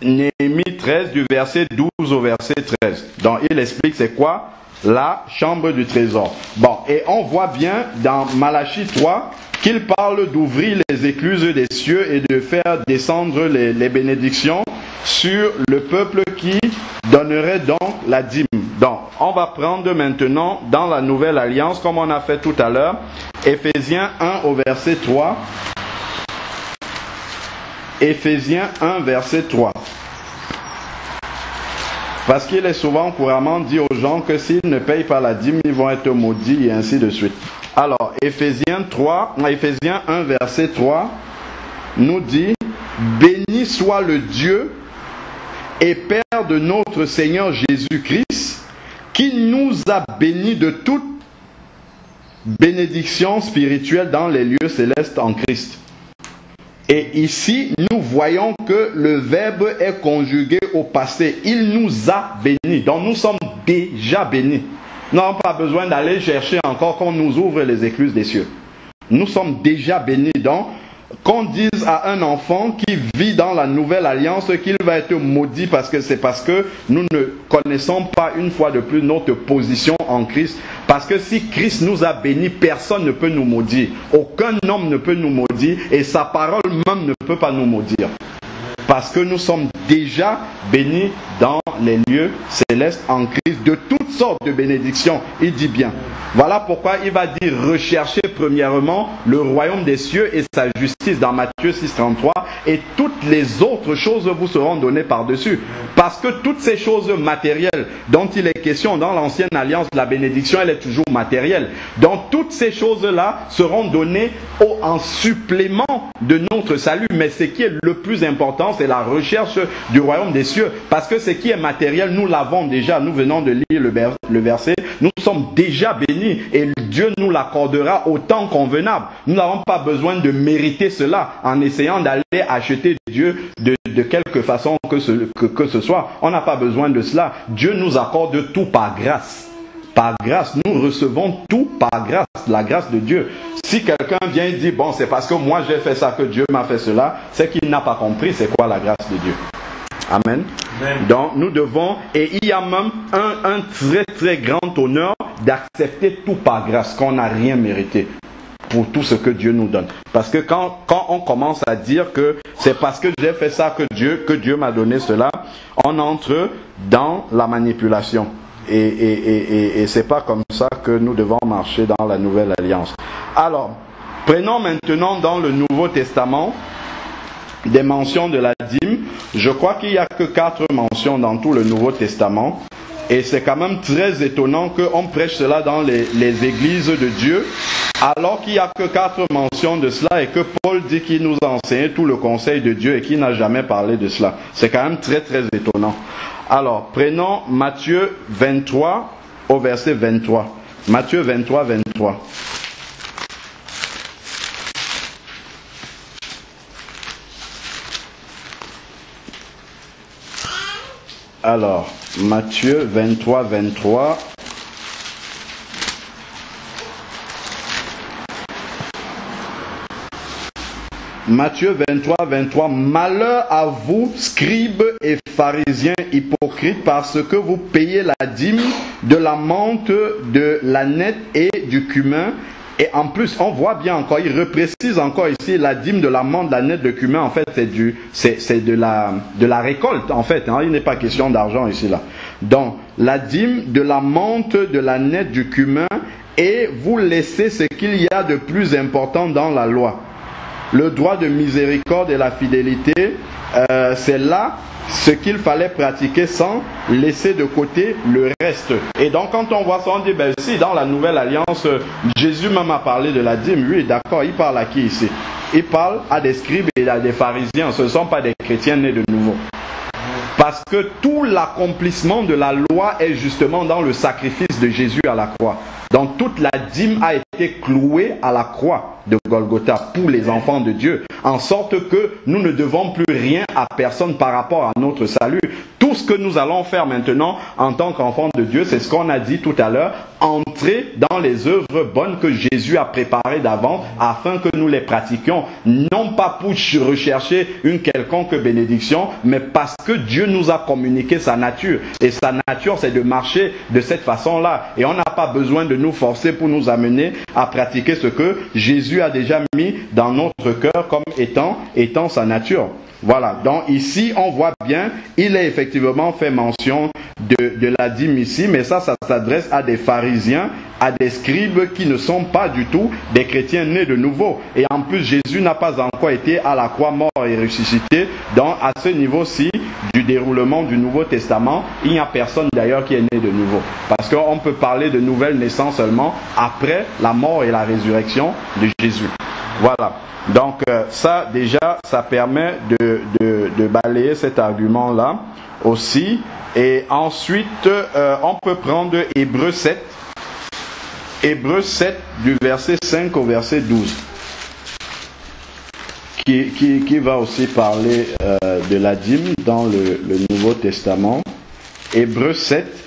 Néhémie 13 du verset 12 au verset 13. Donc il explique c'est quoi la chambre du trésor. Bon, et on voit bien dans Malachie 3 qu'il parle d'ouvrir les écluses des cieux et de faire descendre les bénédictions sur le peuple qui donnerait donc la dîme. Donc, on va prendre maintenant dans la nouvelle alliance, comme on a fait tout à l'heure, Éphésiens 1 au verset 3. Éphésiens 1 verset 3. Parce qu'il est souvent couramment dit aux gens que s'ils ne payent pas la dîme, ils vont être maudits et ainsi de suite. Alors, Éphésiens 1 verset 3 nous dit « Béni soit le Dieu et Père de notre Seigneur Jésus-Christ, qui nous a bénis de toute bénédiction spirituelle dans les lieux célestes en Christ. » Et ici, nous voyons que le verbe est conjugué au passé. Il nous a bénis. Donc nous sommes déjà bénis. Nous n'avons pas besoin d'aller chercher encore qu'on nous ouvre les écluses des cieux. Nous sommes déjà bénis. Donc, qu'on dise à un enfant qui vit dans la nouvelle alliance qu'il va être maudit parce que nous ne connaissons pas une fois de plus notre position en Christ. Parce que si Christ nous a bénis, personne ne peut nous maudire. Aucun homme ne peut nous maudire et sa parole même ne peut pas nous maudire. Parce que nous sommes déjà bénis dans les lieux célestes en Christ de toutes sortes de bénédictions. Il dit bien. Voilà pourquoi il va dire recherchez premièrement le royaume des cieux et sa justice dans Matthieu 6, 33 et toutes les autres choses vous seront données par-dessus. Parce que toutes ces choses matérielles dont il est question dans l'ancienne alliance, la bénédiction elle est toujours matérielle. Donc toutes ces choses-là seront données en supplément de notre salut. Mais ce qui est le plus important, c'est la recherche du royaume des cieux. Parce que ce qui est matériel, nous l'avons déjà. Nous venons de lire le verset. Nous sommes déjà bénis et Dieu nous l'accordera au temps convenable. Nous n'avons pas besoin de mériter cela en essayant d'aller acheter Dieu de quelque façon que ce soit. On n'a pas besoin de cela. Dieu nous accorde tout par grâce. Par grâce, nous recevons tout par grâce, la grâce de Dieu. Si quelqu'un vient et dit, bon, c'est parce que moi j'ai fait ça que Dieu m'a fait cela, c'est qu'il n'a pas compris c'est quoi la grâce de Dieu. Amen. Amen. Donc nous devons, et il y a même un très très grand honneur d'accepter tout par grâce, qu'on n'a rien mérité pour tout ce que Dieu nous donne. Parce que quand on commence à dire que c'est parce que j'ai fait ça que Dieu m'a donné cela, on entre dans la manipulation. Et c'est pas comme ça que nous devons marcher dans la nouvelle alliance. Alors, Prenons maintenant dans le Nouveau Testament des mentions de la dîme. Je crois qu'il n'y a que 4 mentions dans tout le Nouveau Testament. Et c'est quand même très étonnant qu'on prêche cela dans les églises de Dieu, alors qu'il n'y a que 4 mentions de cela et que Paul dit qu'il nous a enseigné tout le conseil de Dieu et qu'il n'a jamais parlé de cela. C'est quand même très très étonnant. Alors, prenons Matthieu 23 au verset 23. Matthieu 23, 23. Alors, Matthieu 23, 23. Matthieu 23, 23. Malheur à vous, scribes et pharisiens hypocrites, parce que vous payez la dîme de la menthe, de l'âneth et du cumin. Et en plus, on voit bien encore, il reprécise encore ici la dîme de la menthe, de l'âneth, de cumin. En fait, c'est de la récolte, en fait. Hein, il n'est pas question d'argent ici, là. Donc, la dîme de la menthe, de l'âneth, du cumin, et vous laissez ce qu'il y a de plus important dans la loi. Le droit de miséricorde et la fidélité, c'est là ce qu'il fallait pratiquer sans laisser de côté le reste. Et donc quand on voit ça, on dit, ben si dans la nouvelle alliance, Jésus même a parlé de la dîme, oui d'accord, il parle à qui ici? Il parle à des scribes et à des pharisiens, ce ne sont pas des chrétiens nés de nouveau. Parce que tout l'accomplissement de la loi est justement dans le sacrifice de Jésus à la croix. Donc toute la dîme a été clouée à la croix de Golgotha pour les enfants de Dieu, en sorte que nous ne devons plus rien à personne par rapport à notre salut. Tout ce que nous allons faire maintenant en tant qu'enfants de Dieu, c'est ce qu'on a dit tout à l'heure, entrer dans les œuvres bonnes que Jésus a préparées d'avance afin que nous les pratiquions, non pas pour rechercher une quelconque bénédiction, mais parce que Dieu nous a communiqué sa nature. Et sa nature, c'est de marcher de cette façon-là. Et on n'a pas besoin de nous forcer pour nous amener à pratiquer ce que Jésus a déjà mis dans notre cœur comme étant sa nature. Voilà, donc ici on voit bien, il est effectivement fait mention de la dîme ici, mais ça s'adresse à des pharisiens, à des scribes qui ne sont pas du tout des chrétiens nés de nouveau. Et en plus, Jésus n'a pas encore été à la croix mort et ressuscité. Donc à ce niveau-ci du déroulement du Nouveau Testament, il n'y a personne d'ailleurs qui est né de nouveau. Parce qu'on peut parler de nouvelle naissance seulement après la mort et la résurrection de Jésus. Voilà. Donc ça déjà, ça permet de balayer cet argument-là aussi. Et ensuite, on peut prendre Hébreux 7. Hébreux 7 du verset 5 au verset 12. Qui va aussi parler de la dîme dans le Nouveau Testament. Hébreux 7.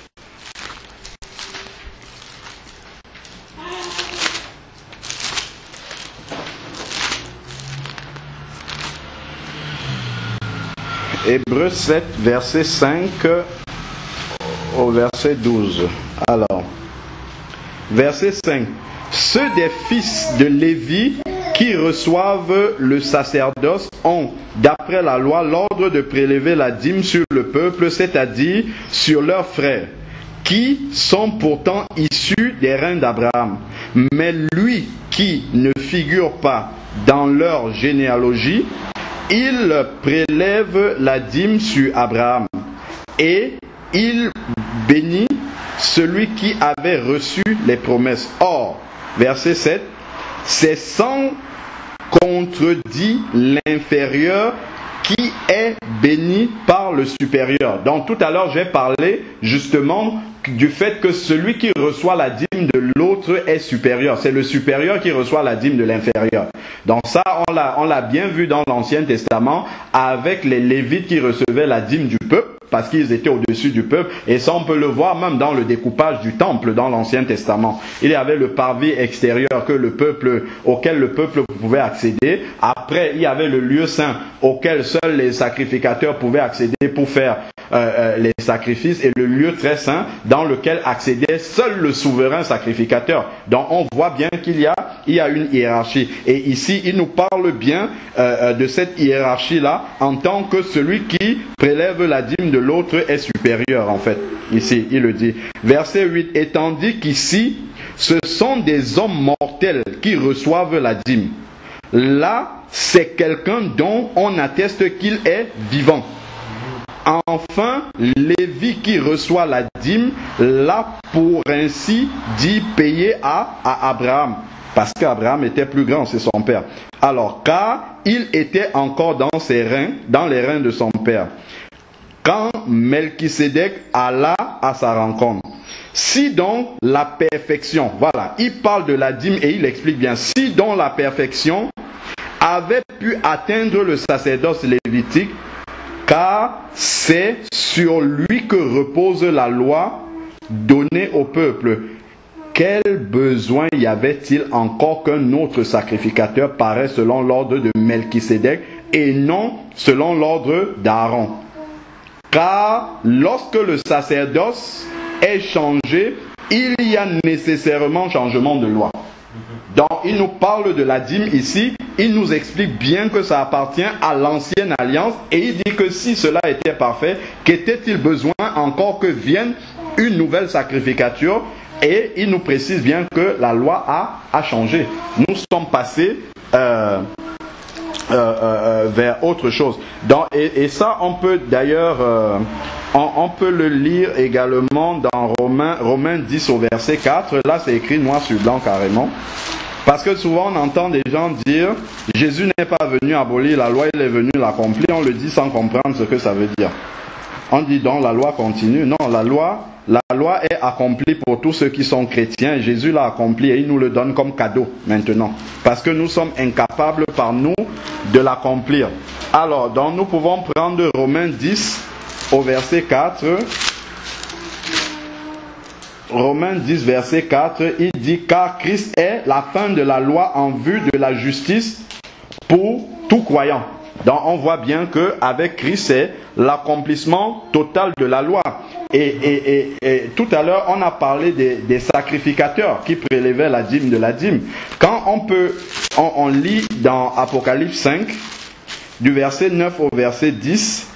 Hébreux 7, verset 5 au verset 12. Alors, verset 5. Ceux des fils de Lévi qui reçoivent le sacerdoce ont, d'après la loi, l'ordre de prélever la dîme sur le peuple, c'est-à-dire sur leurs frères, qui sont pourtant issus des reins d'Abraham. Mais lui qui ne figure pas dans leur généalogie, il prélève la dîme sur Abraham et il bénit celui qui avait reçu les promesses. Or, verset 7, c'est sans contredit l'inférieur qui est béni par le supérieur. Donc tout à l'heure, j'ai parlé justement du fait que celui qui reçoit la dîme de l'autre est supérieur. C'est le supérieur qui reçoit la dîme de l'inférieur. Donc ça, on l'a bien vu dans l'Ancien Testament avec les Lévites qui recevaient la dîme du peuple, parce qu'ils étaient au-dessus du peuple. Et ça, on peut le voir même dans le découpage du temple dans l'Ancien Testament. Il y avait le parvis extérieur auquel le peuple pouvait accéder. Après, il y avait le lieu saint auquel seuls les sacrificateurs pouvaient accéder pour faire les sacrifices, et le lieu très saint dans lequel accédait seul le souverain sacrificateur. Donc on voit bien qu'il y a une hiérarchie. Et ici, il nous parle bien de cette hiérarchie-là en tant que celui qui prélève la dîme de l'autre est supérieur, en fait. Ici, il le dit. Verset 8. Et tandis qu'ici, ce sont des hommes mortels qui reçoivent la dîme. Là, c'est quelqu'un dont on atteste qu'il est vivant. Enfin, Lévi qui reçoit la dîme, là, pour ainsi dire, payé à Abraham. Parce qu'Abraham était plus grand, c'est son père. Alors, car il était encore dans les reins de son père, quand Melchisédek alla à sa rencontre. Si donc la perfection, voilà, il parle de la dîme et il explique bien, si donc la perfection avait pu atteindre le sacerdoce lévitique, car c'est sur lui que repose la loi donnée au peuple. Quel besoin y avait-il encore qu'un autre sacrificateur paraisse selon l'ordre de Melchisédek et non selon l'ordre d'Aaron? Car lorsque le sacerdoce est changé, il y a nécessairement changement de loi. Donc il nous parle de la dîme ici, il nous explique bien que ça appartient à l'ancienne alliance et il dit que si cela était parfait, qu'était-il besoin encore que vienne une nouvelle sacrificature? Et il nous précise bien que la loi a changé. Nous sommes passés vers autre chose. Et ça, on peut d'ailleurs, on peut le lire également dans Romains 10 au verset 4. Là, c'est écrit noir sur blanc carrément. Parce que souvent, on entend des gens dire « Jésus n'est pas venu abolir la loi, il est venu l'accomplir ». On le dit sans comprendre ce que ça veut dire. On dit donc la loi continue. Non, la loi est accomplie pour tous ceux qui sont chrétiens. Jésus l'a accompli et il nous le donne comme cadeau maintenant. Parce que nous sommes incapables par nous de l'accomplir. Alors, donc nous pouvons prendre Romains 10 au verset 4. Romains 10 verset 4, il dit « Car Christ est la fin de la loi en vue de la justice pour tout croyant. » Donc on voit bien qu'avec Christ, c'est l'accomplissement total de la loi. Et tout à l'heure, on a parlé des sacrificateurs qui prélevaient la dîme de la dîme. Quand on lit dans Apocalypse 5, du verset 9 au verset 10,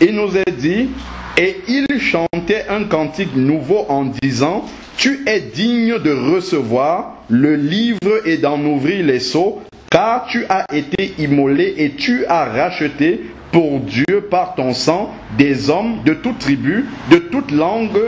il nous est dit « Et il chantait un cantique nouveau en disant « Tu es digne de recevoir le livre et d'en ouvrir les sceaux, car tu as été immolé et tu as racheté pour Dieu par ton sang des hommes de toute tribu, de toute langue,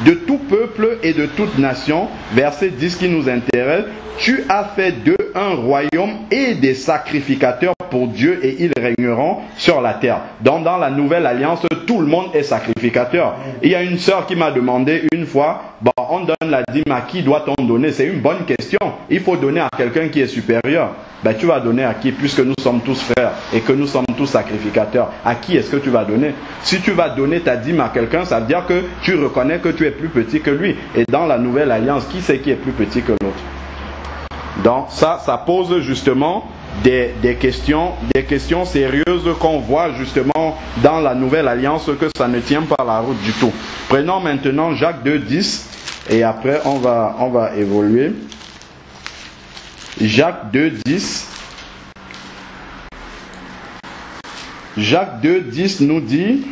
de tout peuple et de toute nation. » Verset 10 qui nous intéresse. « Tu as fait d'eux un royaume et des sacrificateurs pour Dieu et ils régneront sur la terre. » Donc dans la nouvelle alliance, tout le monde est sacrificateur. Il y a une sœur qui m'a demandé une fois, on donne la dîme, à qui doit-on donner? C'est une bonne question. Il faut donner à quelqu'un qui est supérieur. Tu vas donner à qui? Puisque nous sommes tous frères et que nous sommes tous sacrificateurs. À qui est-ce que tu vas donner? Si tu vas donner ta dîme à quelqu'un, ça veut dire que tu reconnais que tu es plus petit que lui. Et dans la nouvelle alliance, qui c'est qui est plus petit que l'autre? Donc ça pose justement des questions sérieuses qu'on voit justement dans la nouvelle alliance, que ça ne tient pas la route du tout. Prenons maintenant Jacques 2,10 et après on va évoluer. Jacques 2,10. Jacques 2,10 nous dit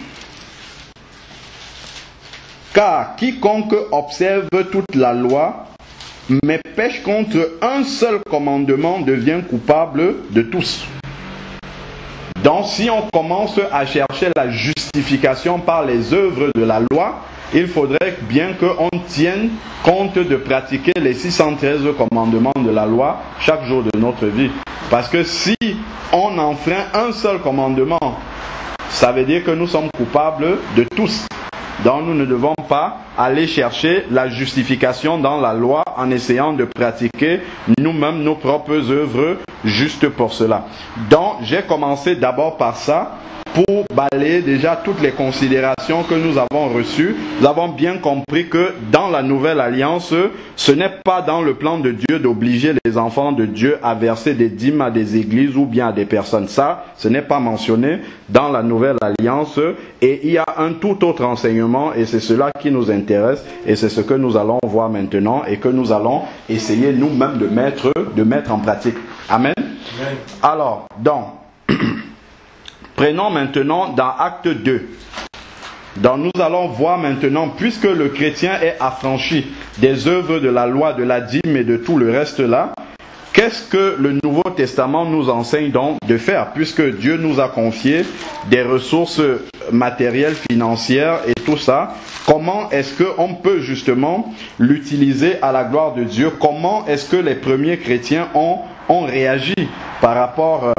« Car quiconque observe toute la loi, mais pêche contre un seul commandement devient coupable de tous. » Donc si on commence à chercher la justification par les œuvres de la loi, il faudrait bien qu'on tienne compte de pratiquer les 613 commandements de la loi chaque jour de notre vie. Parce que si on enfreint un seul commandement, ça veut dire que nous sommes coupables de tous. Donc nous ne devons pas aller chercher la justification dans la loi en essayant de pratiquer nous-mêmes nos propres œuvres juste pour cela. Donc j'ai commencé d'abord par ça, pour balayer déjà toutes les considérations que nous avons reçues. Nous avons bien compris que dans la nouvelle alliance, ce n'est pas dans le plan de Dieu d'obliger les enfants de Dieu à verser des dîmes à des églises ou bien à des personnes. Ça, ce n'est pas mentionné dans la nouvelle alliance. Et il y a un tout autre enseignement et c'est cela qui nous intéresse et c'est ce que nous allons voir maintenant et que nous allons essayer nous-mêmes de mettre en pratique. Amen. Amen. Alors, donc, prenons maintenant dans Acte 2. Donc nous allons voir maintenant, puisque le chrétien est affranchi des œuvres de la loi, de la dîme et de tout le reste là, qu'est-ce que le Nouveau Testament nous enseigne donc de faire, puisque Dieu nous a confié des ressources matérielles, financières et tout ça? Comment est-ce qu'on peut justement l'utiliser à la gloire de Dieu? Comment est-ce que les premiers chrétiens ont réagi par rapport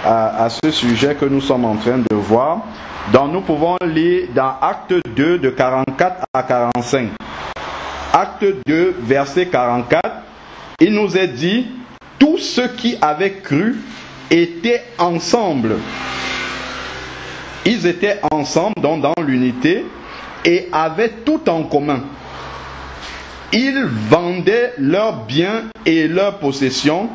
à ce sujet que nous sommes en train de voir? Donc nous pouvons lire dans Acte 2 de 44 à 45. Acte 2, verset 44. Il nous est dit, tous ceux qui avaient cru étaient ensemble. Ils étaient ensemble, donc dans l'unité, et avaient tout en commun. Ils vendaient leurs biens et leurs possessions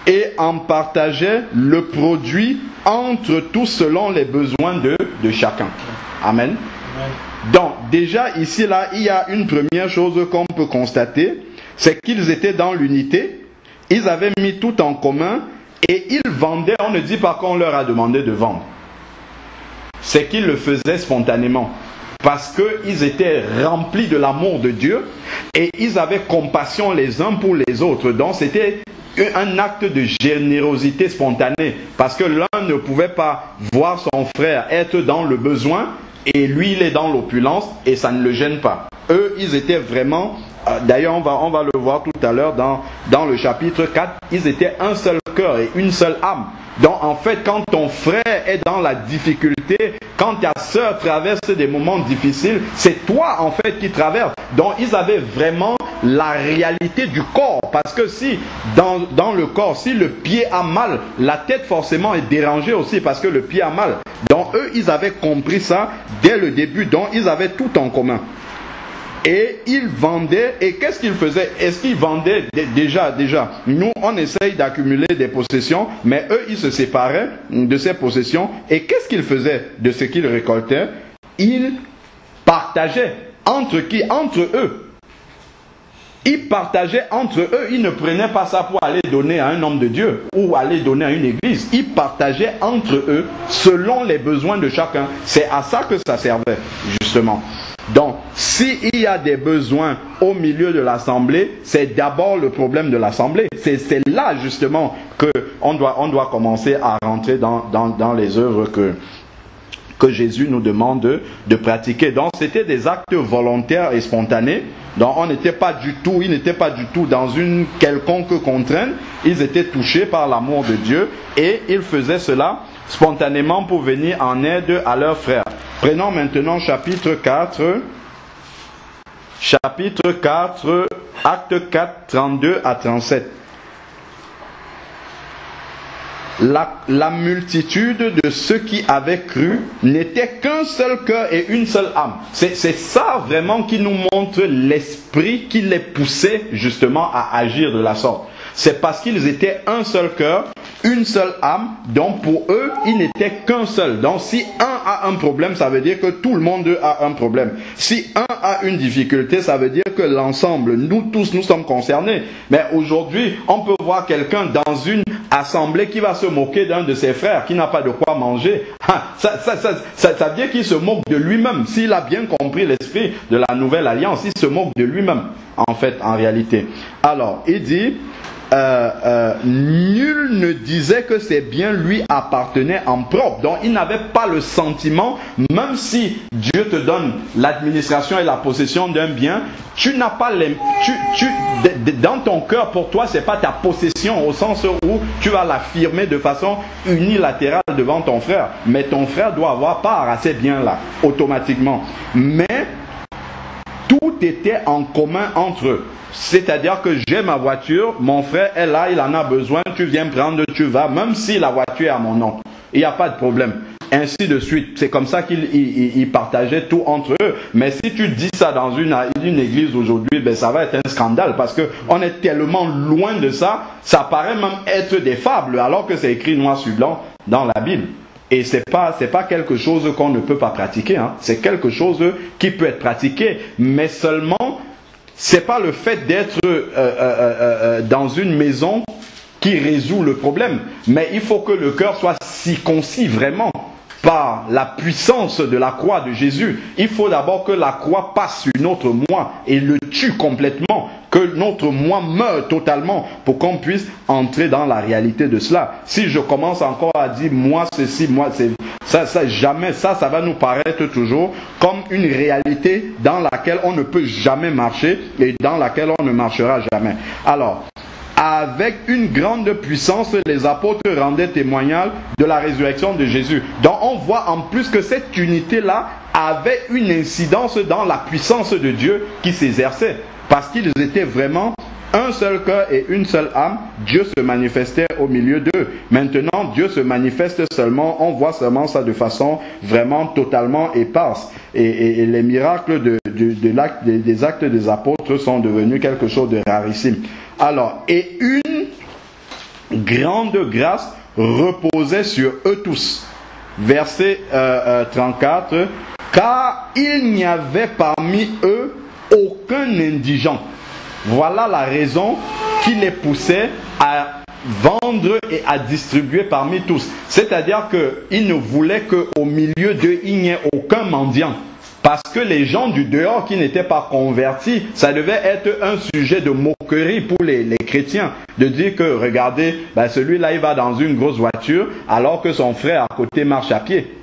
et en partageaient le produit entre tous selon les besoins de chacun. Amen. Donc déjà ici, là, il y a une première chose qu'on peut constater, c'est qu'ils étaient dans l'unité, ils avaient mis tout en commun et ils vendaient. On ne dit pas qu'on leur a demandé de vendre. C'est qu'ils le faisaient spontanément. Parce qu'ils étaient remplis de l'amour de Dieu et ils avaient compassion les uns pour les autres. Donc c'était un acte de générosité spontanée. Parce que l'un ne pouvait pas voir son frère être dans le besoin et lui il est dans l'opulence et ça ne le gêne pas. Eux, ils étaient vraiment... D'ailleurs, on va le voir tout à l'heure dans le chapitre 4. Ils étaient un seul cœur et une seule âme. Donc en fait, quand ton frère est dans la difficulté, quand ta sœur traverse des moments difficiles, c'est toi en fait qui traverses. Donc ils avaient vraiment la réalité du corps. Parce que si dans le corps, si le pied a mal, la tête forcément est dérangée aussi parce que le pied a mal. Donc eux, ils avaient compris ça dès le début. Donc ils avaient tout en commun. Et ils vendaient, et qu'est-ce qu'ils faisaient? Est-ce qu'ils vendaient déjà? Nous, on essaye d'accumuler des possessions, mais eux, ils se séparaient de ces possessions. Et qu'est-ce qu'ils faisaient de ce qu'ils récoltaient? Ils partageaient. Entre qui? Entre eux. Ils partageaient entre eux. Ils ne prenaient pas ça pour aller donner à un homme de Dieu ou aller donner à une église. Ils partageaient entre eux selon les besoins de chacun. C'est à ça que ça servait, justement. Donc, s'il y a des besoins au milieu de l'assemblée, c'est d'abord le problème de l'assemblée. C'est là justement qu'on doit commencer à rentrer dans les œuvres que Jésus nous demande de pratiquer. Donc, c'était des actes volontaires et spontanés. Donc, ils n'étaient pas du tout dans une quelconque contrainte. Ils étaient touchés par l'amour de Dieu et ils faisaient cela spontanément pour venir en aide à leurs frères. Prenons maintenant chapitre 4, acte 4, 32 à 37. La multitude de ceux qui avaient cru n'était qu'un seul cœur et une seule âme. C'est ça vraiment qui nous montre l'esprit qui les poussait justement à agir de la sorte. C'est parce qu'ils étaient un seul cœur, une seule âme, donc pour eux, ils n'étaient qu'un seul. Donc si un a un problème, ça veut dire que tout le monde a un problème. Si un a une difficulté, ça veut dire que l'ensemble, nous tous, nous sommes concernés. Mais aujourd'hui, on peut voir quelqu'un dans une assemblée qui va se moquer d'un de ses frères qui n'a pas de quoi manger. Ça veut dire qu'il se moque de lui-même. S'il a bien compris l'esprit de la nouvelle alliance, il se moque de lui-même, en fait, en réalité. Alors, il dit... nul ne disait que ses biens lui appartenaient en propre. Donc il n'avait pas le sentiment, même si Dieu te donne l'administration et la possession d'un bien, tu n'as pas dans ton cœur, pour toi, c'est pas ta possession au sens où tu vas l'affirmer de façon unilatérale devant ton frère. Mais ton frère doit avoir part à ces biens-là, automatiquement. Mais tout était en commun entre eux. C'est-à-dire que j'ai ma voiture, mon frère est là, il en a besoin, tu viens prendre, tu vas, même si la voiture est à mon nom. Il n'y a pas de problème. Ainsi de suite. C'est comme ça qu'ils partageaient tout entre eux. Mais si tu dis ça dans une église aujourd'hui, ben ça va être un scandale parce qu'on est tellement loin de ça, ça paraît même être des fables alors que c'est écrit noir sur blanc dans la Bible. Et c'est pas quelque chose qu'on ne peut pas pratiquer. Hein. C'est quelque chose qui peut être pratiqué, mais seulement... c'est pas le fait d'être dans une maison qui résout le problème. Mais il faut que le cœur soit circoncis vraiment par la puissance de la croix de Jésus, il faut d'abord que la croix passe sur notre moi et le tue complètement, que notre moi meure totalement pour qu'on puisse entrer dans la réalité de cela. Si je commence encore à dire moi ceci, moi c'est jamais ça va nous paraître toujours comme une réalité dans laquelle on ne peut jamais marcher et dans laquelle on ne marchera jamais. Alors, avec une grande puissance, les apôtres rendaient témoignage de la résurrection de Jésus. Donc on voit en plus que cette unité-là avait une incidence dans la puissance de Dieu qui s'exerçait. Parce qu'ils étaient vraiment un seul cœur et une seule âme. Dieu se manifestait au milieu d'eux. Maintenant, Dieu se manifeste seulement, on voit seulement ça de façon vraiment totalement éparse. Et les miracles des actes des apôtres sont devenus quelque chose de rarissime. Alors, et une grande grâce reposait sur eux tous. Verset 34. Car il n'y avait parmi eux aucun indigent. Voilà la raison qui les poussait à vendre et à distribuer parmi tous. C'est-à-dire qu'ils ne voulaient qu'au milieu d'eux, il n'y ait aucun mendiant. Parce que les gens du dehors qui n'étaient pas convertis, ça devait être un sujet de moquerie pour les chrétiens. De dire que, regardez, celui-là, il va dans une grosse voiture, alors que son frère à côté marche à pied.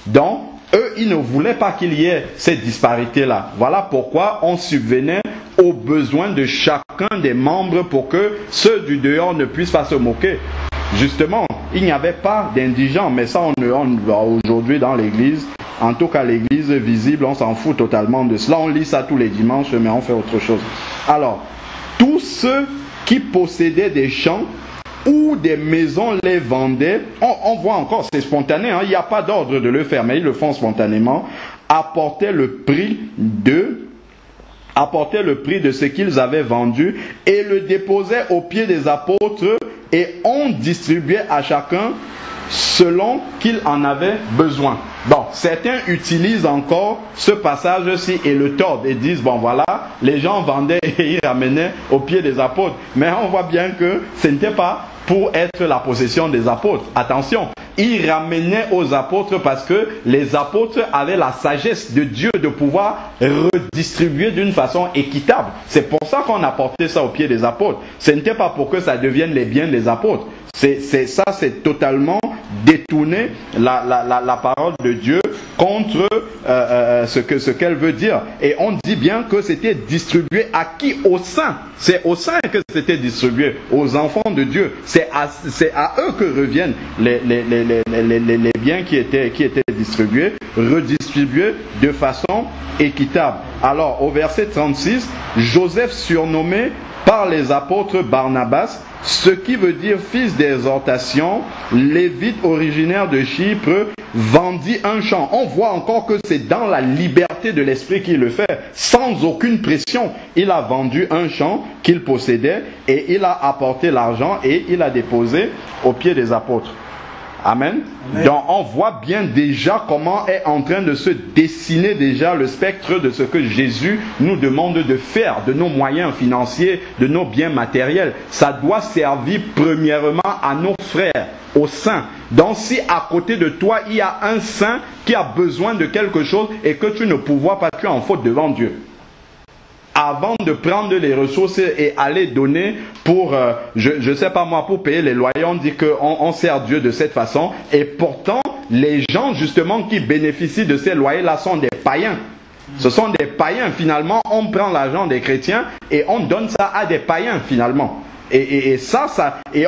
Donc, eux, ils ne voulaient pas qu'il y ait cette disparité-là. Voilà pourquoi on subvenait aux besoins de chacun des membres pour que ceux du dehors ne puissent pas se moquer. Justement, il n'y avait pas d'indigents, mais ça, aujourd'hui dans l'église, en tout cas l'église visible, on s'en fout totalement de cela. On lit ça tous les dimanches, mais on fait autre chose. Alors, tous ceux qui possédaient des champs ou des maisons les vendaient, on voit encore, c'est spontané, il n'y a pas d'ordre de le faire, mais ils le font spontanément, apportaient le prix de ce qu'ils avaient vendu et le déposaient aux pieds des apôtres et on distribuait à chacun selon qu'il en avait besoin. Bon, certains utilisent encore ce passage-ci et le tordent et disent, bon voilà, les gens vendaient et ils ramenaient aux pieds des apôtres. Mais on voit bien que ce n'était pas pour être la possession des apôtres. Attention, ils ramenaient aux apôtres parce que les apôtres avaient la sagesse de Dieu de pouvoir redistribuer d'une façon équitable. C'est pour ça qu'on apportait ça aux pieds des apôtres. Ce n'était pas pour que ça devienne les biens des apôtres. C'est totalement détourner la parole de Dieu contre ce qu'elle veut dire. Et on dit bien que c'était distribué à qui? Aux saints. C'est aux saints que c'était distribué, aux enfants de Dieu. C'est à eux que reviennent les biens qui étaient distribués, redistribués de façon équitable. Alors, au verset 36, Joseph surnommé par les apôtres Barnabas, ce qui veut dire fils d'exhortation, lévite originaire de Chypre, vendit un champ. On voit encore que c'est dans la liberté de l'esprit qu'il le fait, sans aucune pression. Il a vendu un champ qu'il possédait et il a apporté l'argent et il a déposé aux pieds des apôtres. Amen. Donc on voit bien déjà comment est en train de se dessiner déjà le spectre de ce que Jésus nous demande de faire, de nos moyens financiers, de nos biens matériels. Ça doit servir premièrement à nos frères, aux saints. Donc si à côté de toi il y a un saint qui a besoin de quelque chose et que tu ne pourvois pas, tu es en faute devant Dieu. Avant de prendre les ressources et aller donner pour, je sais pas moi, pour payer les loyers, on dit qu'on sert Dieu de cette façon. Et pourtant, les gens justement qui bénéficient de ces loyers-là sont des païens. Ce sont des païens. Finalement, on prend l'argent des chrétiens et on donne ça à des païens finalement. Et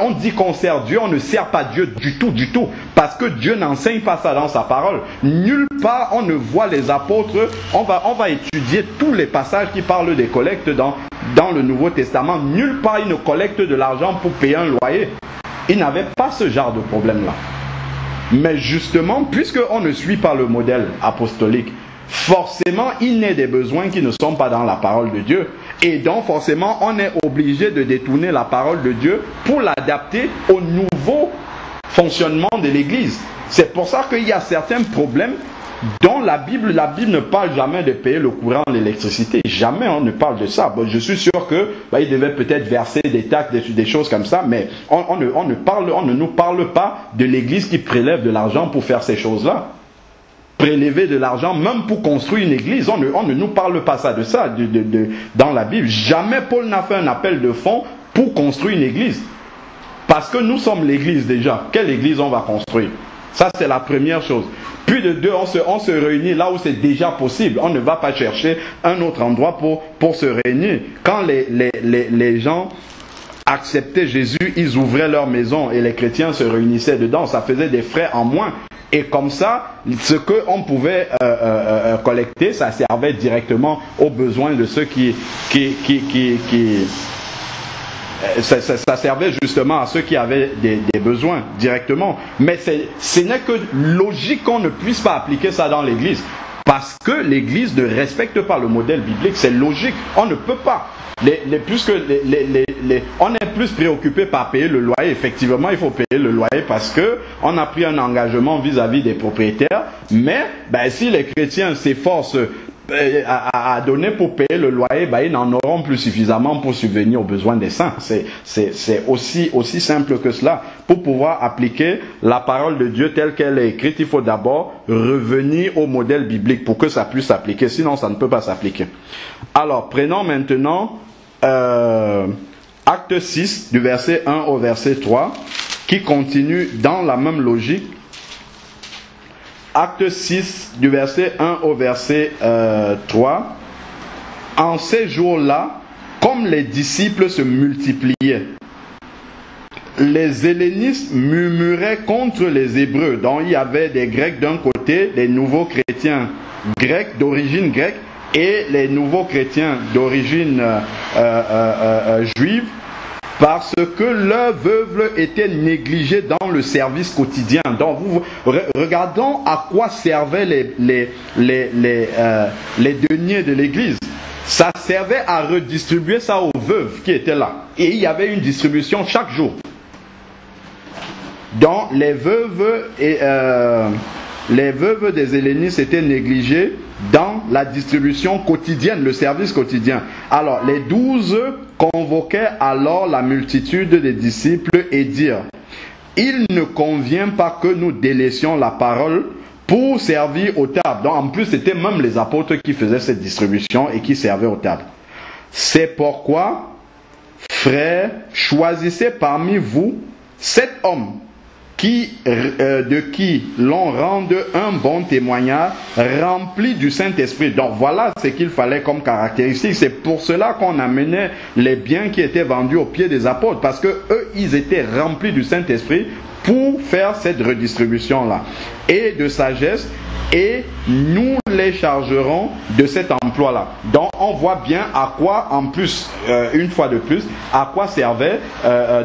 on dit qu'on sert Dieu, on ne sert pas Dieu du tout, parce que Dieu n'enseigne pas ça dans sa parole. Nulle part on ne voit les apôtres. On va étudier tous les passages qui parlent des collectes dans le Nouveau Testament. Nulle part ils ne collectent de l'argent pour payer un loyer. Ils n'avaient pas ce genre de problème-là. Mais justement, puisqu'on ne suit pas le modèle apostolique, forcément, il naît des besoins qui ne sont pas dans la parole de Dieu. Et donc, forcément, on est obligé de détourner la parole de Dieu pour l'adapter au nouveau fonctionnement de l'Église. C'est pour ça qu'il y a certains problèmes dont la Bible ne parle jamais de payer le courant, l'électricité. Jamais on ne parle de ça. Bon, je suis sûr que il devait peut-être verser des taxes, des choses comme ça, mais on ne nous parle pas de l'Église qui prélève de l'argent pour faire ces choses-là. prélever de l'argent, même pour construire une église. On ne nous parle pas ça de ça dans la Bible. Jamais Paul n'a fait un appel de fonds pour construire une église. Parce que nous sommes l'église déjà. Quelle église on va construire? Ça, c'est la première chose. Puis de deux, on se réunit là où c'est déjà possible. On ne va pas chercher un autre endroit pour se réunir. Quand les gens acceptaient Jésus, ils ouvraient leur maison et les chrétiens se réunissaient dedans. Ça faisait des frais en moins. Et comme ça, ce qu'on pouvait collecter, ça servait directement aux besoins de ceux ça servait justement à ceux qui avaient des besoins directement. Mais ce n'est que logique qu'on ne puisse pas appliquer ça dans l'église. Parce que l'église ne respecte pas le modèle biblique. C'est logique. On ne peut pas. On est plus préoccupé par payer le loyer. Effectivement, il faut payer le loyer parce que on a pris un engagement vis-à-vis des propriétaires. Mais si les chrétiens s'efforcent à donner pour payer le loyer, ils n'en auront plus suffisamment pour subvenir aux besoins des saints. C'est aussi simple que cela. Pour pouvoir appliquer la parole de Dieu telle qu'elle est écrite, il faut d'abord revenir au modèle biblique pour que ça puisse s'appliquer. Sinon, ça ne peut pas s'appliquer. Alors, prenons maintenant Acte 6, du verset 1 au verset 3, qui continue dans la même logique. Acte 6, du verset 1 au verset 3. En ces jours-là, comme les disciples se multipliaient, les hellénistes murmuraient contre les Hébreux. Donc il y avait des Grecs d'un côté, des nouveaux chrétiens grecs d'origine grecque, et les nouveaux chrétiens d'origine juive, parce que leurs veuves étaient négligées dans le service quotidien. Donc, regardons à quoi servaient les deniers de l'église. Ça servait à redistribuer ça aux veuves qui étaient là. Et il y avait une distribution chaque jour. Donc, les veuves des hellénistes étaient négligées dans la distribution quotidienne, le service quotidien. Alors, les 12 convoquaient alors la multitude des disciples et dirent: il ne convient pas que nous délaissions la parole pour servir aux tables. Donc, en plus, c'était même les apôtres qui faisaient cette distribution et qui servaient aux tables. C'est pourquoi, frères, choisissez parmi vous 7 hommes de qui l'on rende un bon témoignage, rempli du Saint-Esprit. Donc voilà ce qu'il fallait comme caractéristique. C'est pour cela qu'on amenait les biens qui étaient vendus aux pieds des apôtres, parce que eux, ils étaient remplis du Saint-Esprit pour faire cette redistribution-là. Et de sagesse, et nous les chargerons de cet emploi-là. Donc on voit bien à quoi, en plus, une fois de plus, à quoi servait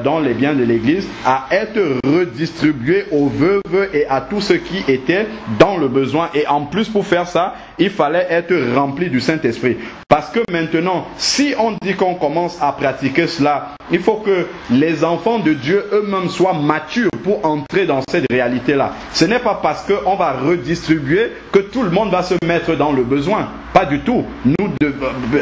dans les biens de l'Église, à être redistribués aux veuves et à tous ceux qui étaient dans le besoin. Et en plus, pour faire ça, il fallait être rempli du Saint-Esprit. Parce que maintenant, si on dit qu'on commence à pratiquer cela, il faut que les enfants de Dieu eux-mêmes soient matures pour entrer dans cette réalité-là. Ce n'est pas parce qu'on va redistribuer que tout le monde va se mettre dans le besoin. Pas du tout.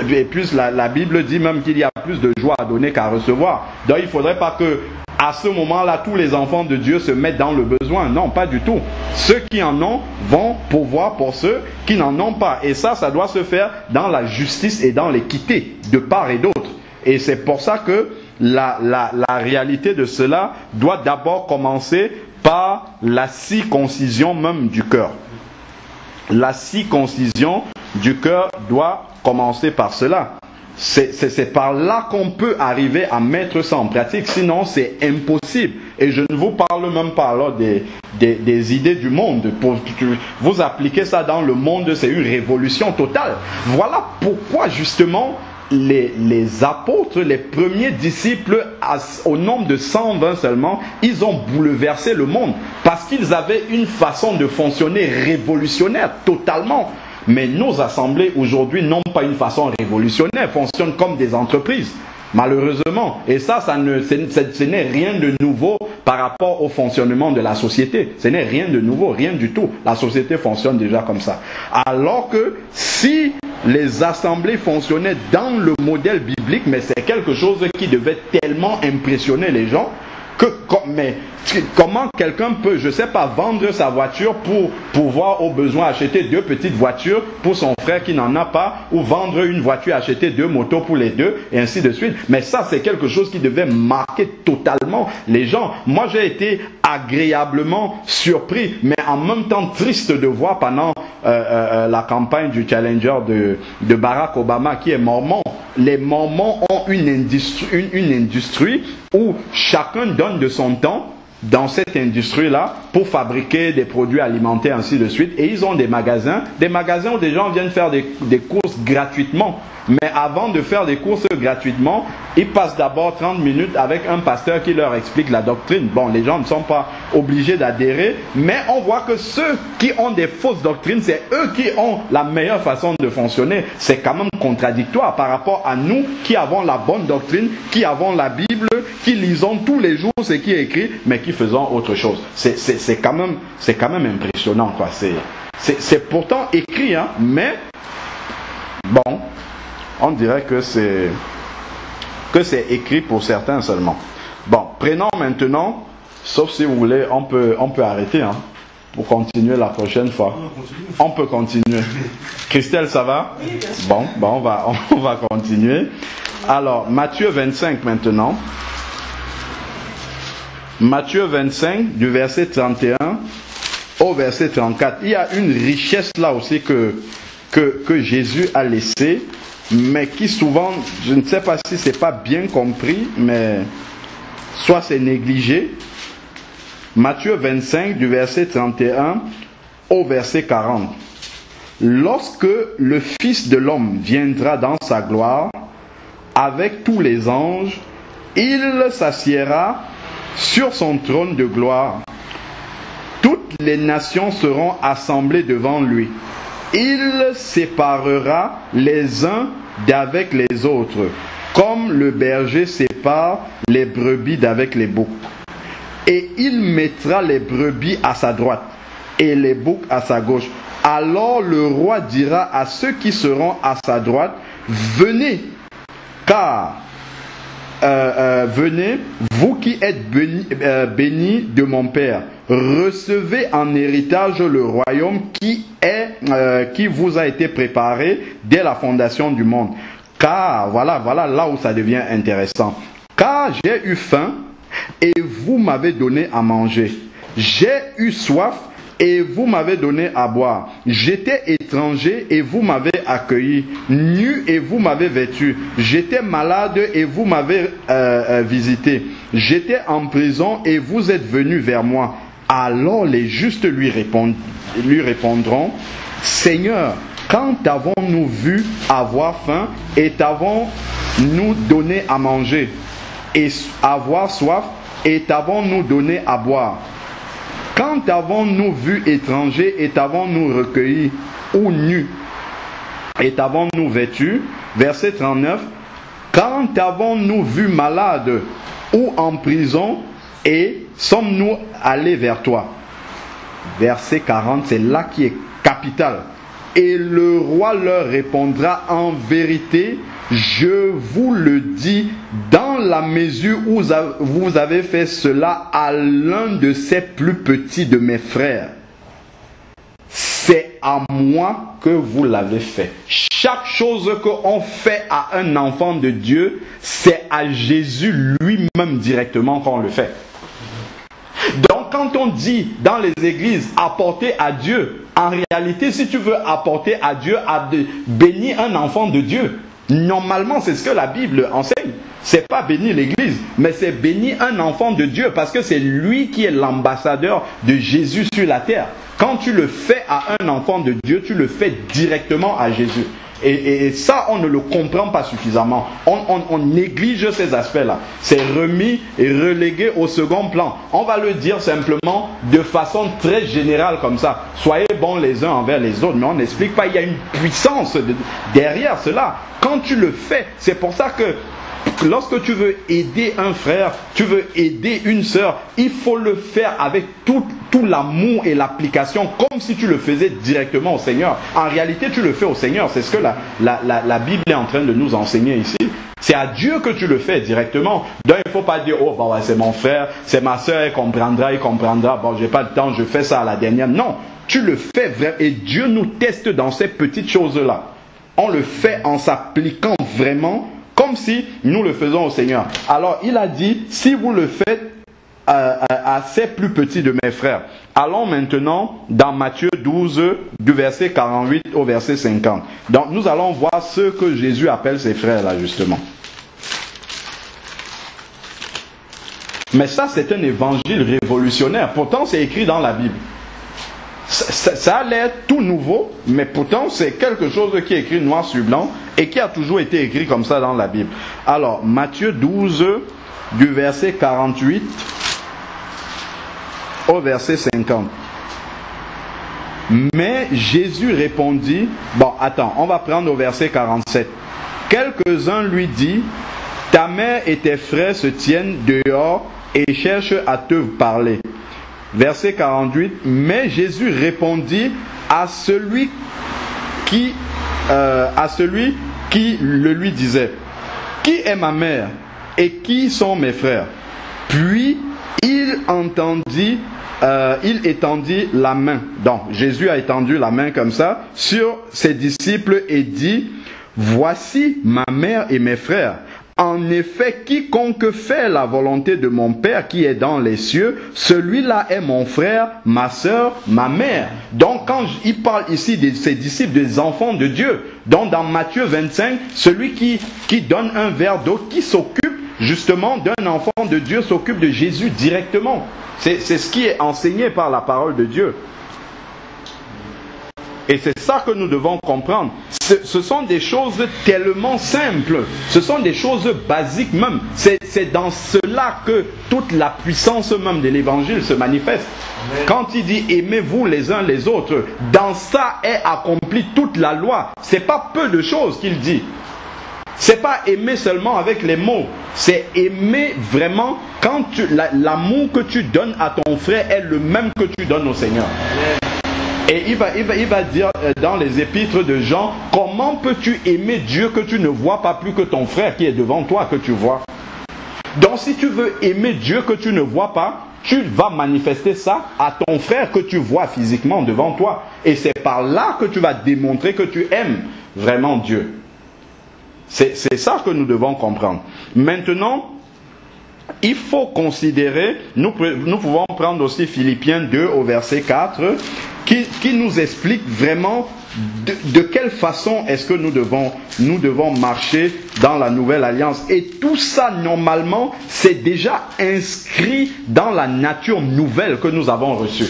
Et plus la Bible dit même qu'il y a plus de joie à donner qu'à recevoir. Donc il ne faudrait pas que à ce moment-là, tous les enfants de Dieu se mettent dans le besoin. Non, pas du tout. Ceux qui en ont vont pourvoir pour ceux qui n'en ont pas. Et ça doit se faire dans la justice et dans l'équité, de part et d'autre. Et c'est pour ça que la réalité de cela doit d'abord commencer par la circoncision même du cœur. La circoncision du cœur doit commencer par cela. C'est par là qu'on peut arriver à mettre ça en pratique, sinon c'est impossible. Et je ne vous parle même pas alors des idées du monde. Pour vous appliquer ça dans le monde, c'est une révolution totale. Voilà pourquoi justement les apôtres, les premiers disciples, au nombre de 120 seulement, ils ont bouleversé le monde. Parce qu'ils avaient une façon de fonctionner révolutionnaire totalement. Mais nos assemblées aujourd'hui n'ont pas une façon révolutionnaire, fonctionnent comme des entreprises, malheureusement. Et ce n'est rien de nouveau par rapport au fonctionnement de la société. Ce n'est rien de nouveau, rien du tout. La société fonctionne déjà comme ça. Alors que si les assemblées fonctionnaient dans le modèle biblique, mais c'est quelque chose qui devait tellement impressionner les gens, Mais comment quelqu'un peut, je ne sais pas, vendre sa voiture pour pouvoir au besoin acheter 2 petites voitures pour son frère qui n'en a pas, ou vendre une voiture, acheter 2 motos pour les 2, et ainsi de suite. Mais ça, c'est quelque chose qui devait marquer totalement les gens. Moi, j'ai été agréablement surpris, mais en même temps triste de voir pendant la campagne du Challenger de Barack Obama, qui est mormon. Les Mormons ont une industrie où chacun donne de son temps dans cette industrie-là pour fabriquer des produits alimentaires, ainsi de suite. Et ils ont des magasins où des gens viennent faire des courses gratuitement. Mais avant de faire des courses gratuitement, ils passent d'abord 30 minutes avec un pasteur qui leur explique la doctrine. Bon, les gens ne sont pas obligés d'adhérer, mais on voit que ceux qui ont des fausses doctrines, c'est eux qui ont la meilleure façon de fonctionner. C'est quand même contradictoire par rapport à nous qui avons la bonne doctrine, qui avons la Bible, qui lisons tous les jours ce qui est écrit, mais qui faisons autre chose. C'est quand même impressionnant, quoi. C'est pourtant écrit, hein, mais bon, on dirait que c'est écrit pour certains seulement. Bon, prenons maintenant, sauf si vous voulez, on peut arrêter, hein, pour continuer la prochaine fois. On peut continuer. Christelle, ça va? Oui, bien sûr. Bon, on va continuer. Alors, Matthieu 25 maintenant. Matthieu 25, du verset 31 au verset 34. Il y a une richesse là aussi que Jésus a laissée, mais qui souvent, je ne sais pas si c'est pas bien compris, mais soit c'est négligé. Matthieu 25, du verset 31 au verset 40. Lorsque le Fils de l'homme viendra dans sa gloire, avec tous les anges, il s'assiera sur son trône de gloire. Toutes les nations seront assemblées devant lui. Il séparera les uns d'avec les autres, comme le berger sépare les brebis d'avec les boucs. Et il mettra les brebis à sa droite et les boucs à sa gauche. Alors le roi dira à ceux qui seront à sa droite, venez, car venez, vous qui êtes bénis de mon Père, recevez en héritage le royaume qui vous a été préparé dès la fondation du monde. Car, voilà là où ça devient intéressant. Car j'ai eu faim et vous m'avez donné à manger. J'ai eu soif et vous m'avez donné à boire. J'étais étranger et vous m'avez accueilli. Nu et vous m'avez vêtu. J'étais malade et vous m'avez visité. J'étais en prison et vous êtes venus vers moi. Alors les justes lui répondront, Seigneur, quand avons-nous vu avoir faim et t'avons-nous donné à manger, et avoir soif et t'avons-nous donné à boire? Quand avons-nous vu étranger et t'avons-nous recueilli, ou nu et t'avons-nous vêtu? Verset 39. Quand avons-nous vu malade ou en prison et sommes-nous allés vers toi? Verset 40, c'est là qui est capital. Et le roi leur répondra, en vérité, je vous le dis, dans la mesure où vous avez fait cela à l'un de ces plus petits de mes frères, c'est à moi que vous l'avez fait. Chaque chose qu'on fait à un enfant de Dieu, c'est à Jésus lui-même directement qu'on le fait. Donc quand on dit dans les églises apporter à Dieu, en réalité si tu veux apporter à Dieu, à bénir un enfant de Dieu, normalement c'est ce que la Bible enseigne. C'est pas bénir l'église, mais c'est bénir un enfant de Dieu, parce que c'est lui qui est l'ambassadeur de Jésus sur la terre. Quand tu le fais à un enfant de Dieu, tu le fais directement à Jésus. Et ça, on ne le comprend pas suffisamment. On néglige ces aspects-là. C'est remis et relégué au second plan. On va le dire simplement de façon très générale comme ça. Soyez bons les uns envers les autres. Mais on n'explique pas, il y a une puissance derrière cela. Quand tu le fais, c'est pour ça que lorsque tu veux aider un frère, tu veux aider une sœur, il faut le faire avec tout l'amour et l'application, comme si tu le faisais directement au Seigneur. En réalité, tu le fais au Seigneur. C'est ce que la Bible est en train de nous enseigner ici. C'est à Dieu que tu le fais directement. Donc il ne faut pas dire, oh bah ouais, c'est mon frère, c'est ma soeur, il comprendra, bon j'ai pas de temps, je fais ça à la dernière. Non, tu le fais vraiment et Dieu nous teste dans ces petites choses-là. On le fait en s'appliquant vraiment comme si nous le faisons au Seigneur. Alors il a dit, si vous le faites à ces plus petits de mes frères. Allons maintenant dans Matthieu 12, du verset 48 au verset 50. Donc nous allons voir ce que Jésus appelle ses frères là justement. Mais ça c'est un évangile révolutionnaire. Pourtant c'est écrit dans la Bible. Ça a l'air tout nouveau, mais pourtant c'est quelque chose qui est écrit noir sur blanc et qui a toujours été écrit comme ça dans la Bible. Alors Matthieu 12, du verset 48 au verset 50. Mais Jésus répondit, bon attends, on va prendre au verset 47. Quelques-uns lui disent, ta mère et tes frères se tiennent dehors et cherchent à te parler. Verset 48. Mais Jésus répondit à celui qui le lui disait, qui est ma mère et qui sont mes frères? Puis il étendit la main. Donc Jésus a étendu la main comme ça sur ses disciples et dit, voici ma mère et mes frères. En effet, quiconque fait la volonté de mon Père qui est dans les cieux, celui-là est mon frère, ma soeur, ma mère. Donc quand il parle ici de ses disciples, des enfants de Dieu, donc dans Matthieu 25, celui qui donne un verre d'eau, qui s'occupe justement d'un enfant de Dieu, s'occupe de Jésus directement. C'est ce qui est enseigné par la parole de Dieu. Et c'est ça que nous devons comprendre. Ce sont des choses tellement simples. Ce sont des choses basiques même. C'est dans cela que toute la puissance même de l'évangile se manifeste. Amen. Quand il dit aimez-vous les uns les autres, dans ça est accomplie toute la loi. C'est pas peu de choses qu'il dit. C'est pas aimer seulement avec les mots. C'est aimer vraiment quand l'amour que tu donnes à ton frère est le même que tu donnes au Seigneur. Amen. Et il va dire dans les épîtres de Jean, comment peux-tu aimer Dieu que tu ne vois pas plus que ton frère qui est devant toi que tu vois? Donc si tu veux aimer Dieu que tu ne vois pas, tu vas manifester ça à ton frère que tu vois physiquement devant toi. Et c'est par là que tu vas démontrer que tu aimes vraiment Dieu. C'est ça que nous devons comprendre. Maintenant, il faut considérer, nous pouvons prendre aussi Philippiens 2 au verset 4, qui nous explique vraiment de quelle façon est-ce que nous devons marcher dans la nouvelle alliance. Et tout ça, normalement, c'est déjà inscrit dans la nature nouvelle que nous avons reçue.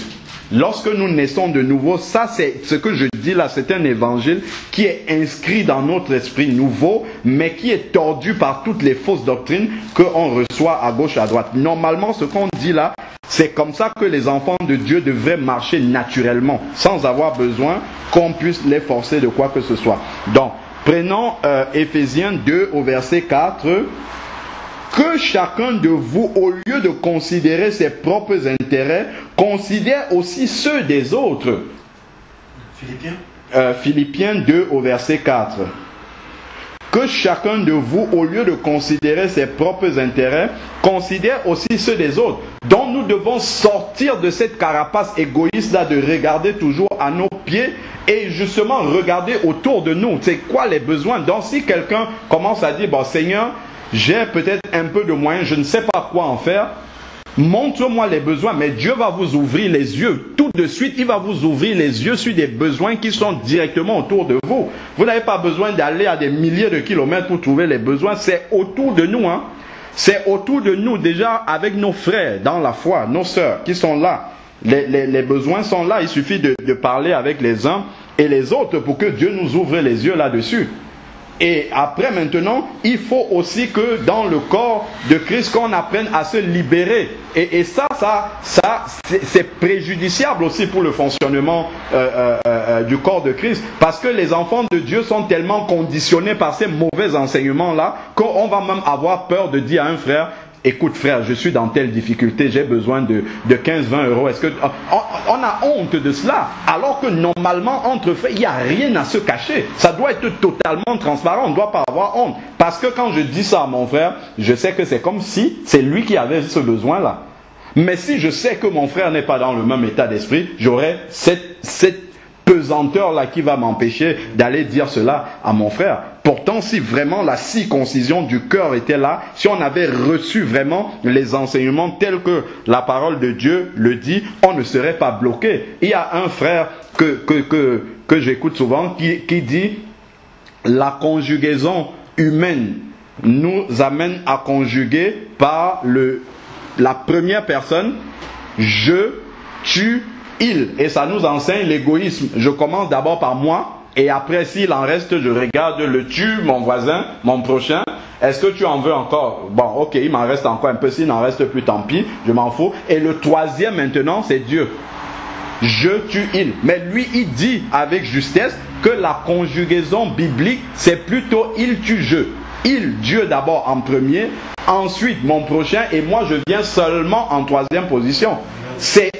Lorsque nous naissons de nouveau, ça c'est ce que je dis là, c'est un évangile qui est inscrit dans notre esprit nouveau, mais qui est tordu par toutes les fausses doctrines qu'on reçoit à gauche, à droite. Normalement, ce qu'on dit là, c'est comme ça que les enfants de Dieu devraient marcher naturellement, sans avoir besoin qu'on puisse les forcer de quoi que ce soit. Donc, prenons Éphésiens 2 au verset 4. Que chacun de vous, au lieu de considérer ses propres intérêts, considère aussi ceux des autres. Philippiens 2 au verset 4. Que chacun de vous, au lieu de considérer ses propres intérêts, considère aussi ceux des autres. Donc nous devons sortir de cette carapace égoïste-là, de regarder toujours à nos pieds et justement regarder autour de nous. C'est quoi les besoins? Donc si quelqu'un commence à dire, bon Seigneur, j'ai peut-être un peu de moyens, je ne sais pas quoi en faire. Montre-moi les besoins, mais Dieu va vous ouvrir les yeux. Tout de suite, il va vous ouvrir les yeux sur des besoins qui sont directement autour de vous. Vous n'avez pas besoin d'aller à des milliers de kilomètres pour trouver les besoins. C'est autour de nous. C'est autour de nous déjà avec nos frères dans la foi, nos sœurs qui sont là. Les besoins sont là. Il suffit de parler avec les uns et les autres pour que Dieu nous ouvre les yeux là-dessus. Et après maintenant, il faut aussi que dans le corps de Christ, qu'on apprenne à se libérer. Et ça c'est préjudiciable aussi pour le fonctionnement du corps de Christ. Parce que les enfants de Dieu sont tellement conditionnés par ces mauvais enseignements-là qu'on va même avoir peur de dire à un frère, écoute frère, je suis dans telle difficulté, j'ai besoin de 15-20 euros. Est-ce que on a honte de cela? Alors que normalement, entre frères, il n'y a rien à se cacher. Ça doit être totalement transparent, on ne doit pas avoir honte. Parce que quand je dis ça à mon frère, je sais que c'est comme si c'est lui qui avait ce besoin-là. Mais si je sais que mon frère n'est pas dans le même état d'esprit, j'aurai cette pesanteur-là qui va m'empêcher d'aller dire cela à mon frère. Pourtant, si vraiment la circoncision du cœur était là, si on avait reçu vraiment les enseignements tels que la parole de Dieu le dit, on ne serait pas bloqué. Il y a un frère que j'écoute souvent qui dit « La conjugaison humaine nous amène à conjuguer par la première personne, je, tu, il. Et ça nous enseigne l'égoïsme. Je commence d'abord par moi, et après s'il en reste, je regarde le tu, mon voisin, mon prochain. Est-ce que tu en veux encore? Bon, ok, il m'en reste encore un peu. S'il n'en reste plus, tant pis, je m'en fous. Et le troisième maintenant, c'est Dieu. Je, tu, il. Mais lui, il dit avec justesse que la conjugaison biblique, c'est plutôt il, tu, je. Il, Dieu d'abord en premier, ensuite mon prochain, et moi je viens seulement en troisième position. C'est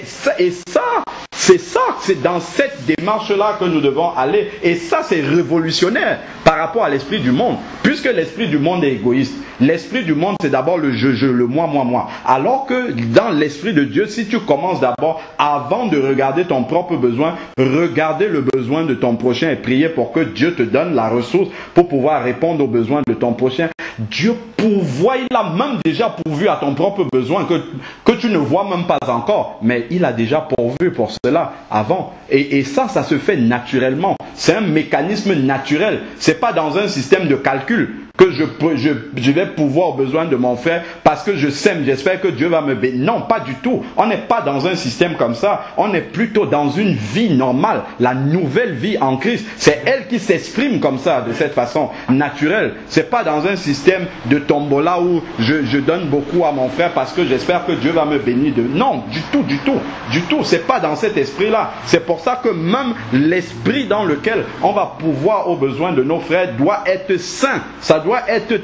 dans cette démarche-là que nous devons aller. Et ça, c'est révolutionnaire par rapport à l'esprit du monde. Puisque l'esprit du monde est égoïste. L'esprit du monde, c'est d'abord le je, le moi, moi, moi. Alors que dans l'esprit de Dieu, si tu commences d'abord, avant de regarder ton propre besoin, regarder le besoin de ton prochain et prier pour que Dieu te donne la ressource pour pouvoir répondre aux besoins de ton prochain. Dieu pourvoit, il a même déjà pourvu à ton propre besoin que tu ne vois même pas encore. Mais il a déjà pourvu pour cela avant. Et ça se fait naturellement. C'est un mécanisme naturel. C'est pas dans un système de calcul que je vais pouvoir aux besoins de mon frère parce que je sème, j'espère que Dieu va me bénir. Non, pas du tout. On n'est pas dans un système comme ça. On est plutôt dans une vie normale. La nouvelle vie en Christ. C'est elle qui s'exprime comme ça, de cette façon naturelle. C'est pas dans un système de tombola où je donne beaucoup à mon frère parce que j'espère que Dieu va me bénir. Non, du tout, du tout. Du tout, c'est pas dans cet esprit-là. C'est pour ça que même l'esprit dans lequel on va pouvoir aux besoins de nos frères doit être sain. Ça doit être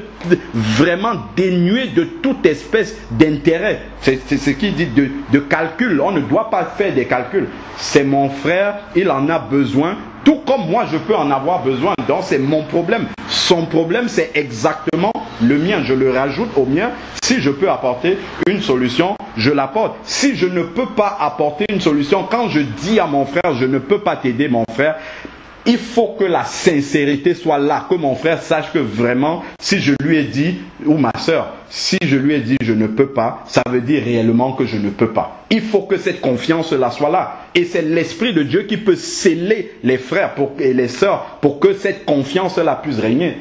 vraiment dénué de toute espèce d'intérêt. C'est ce qu'il dit de calcul. On ne doit pas faire des calculs. C'est mon frère, il en a besoin. Tout comme moi, je peux en avoir besoin. Donc, c'est mon problème. Son problème, c'est exactement le mien. Je le rajoute au mien. Si je peux apporter une solution, je l'apporte. Si je ne peux pas apporter une solution, quand je dis à mon frère, je ne peux pas t'aider, mon frère, il faut que la sincérité soit là, que mon frère sache que vraiment, si je lui ai dit, ou ma soeur, si je lui ai dit je ne peux pas, ça veut dire réellement que je ne peux pas. Il faut que cette confiance-là soit là. Et c'est l'Esprit de Dieu qui peut sceller les frères et les sœurs pour que cette confiance-là puisse régner.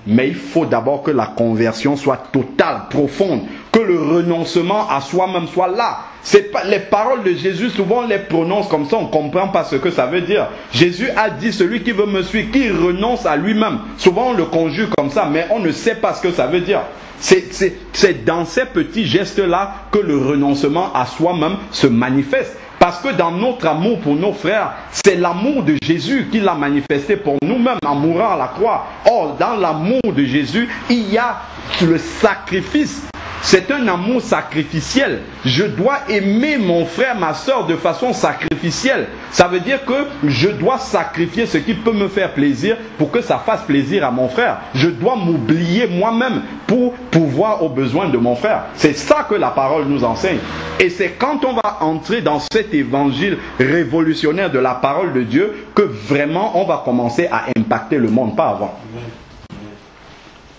Mais il faut d'abord que la conversion soit totale, profonde, que le renoncement à soi-même soit là. C'est pas, les paroles de Jésus, souvent on les prononce comme ça, on ne comprend pas ce que ça veut dire. Jésus a dit, celui qui veut me suivre, qui renonce à lui-même. Souvent on le conjugue comme ça, mais on ne sait pas ce que ça veut dire. C'est dans ces petits gestes-là que le renoncement à soi-même se manifeste. Parce que dans notre amour pour nos frères, c'est l'amour de Jésus qui l'a manifesté pour nous-mêmes en mourant à la croix. Or, dans l'amour de Jésus, il y a le sacrifice. C'est un amour sacrificiel. Je dois aimer mon frère, ma soeur de façon sacrificielle. Ça veut dire que je dois sacrifier ce qui peut me faire plaisir pour que ça fasse plaisir à mon frère. Je dois m'oublier moi-même pour pouvoir aux besoins de mon frère. C'est ça que la parole nous enseigne. Et c'est quand on va entrer dans cet évangile révolutionnaire de la parole de Dieu que vraiment on va commencer à impacter le monde, pas avant.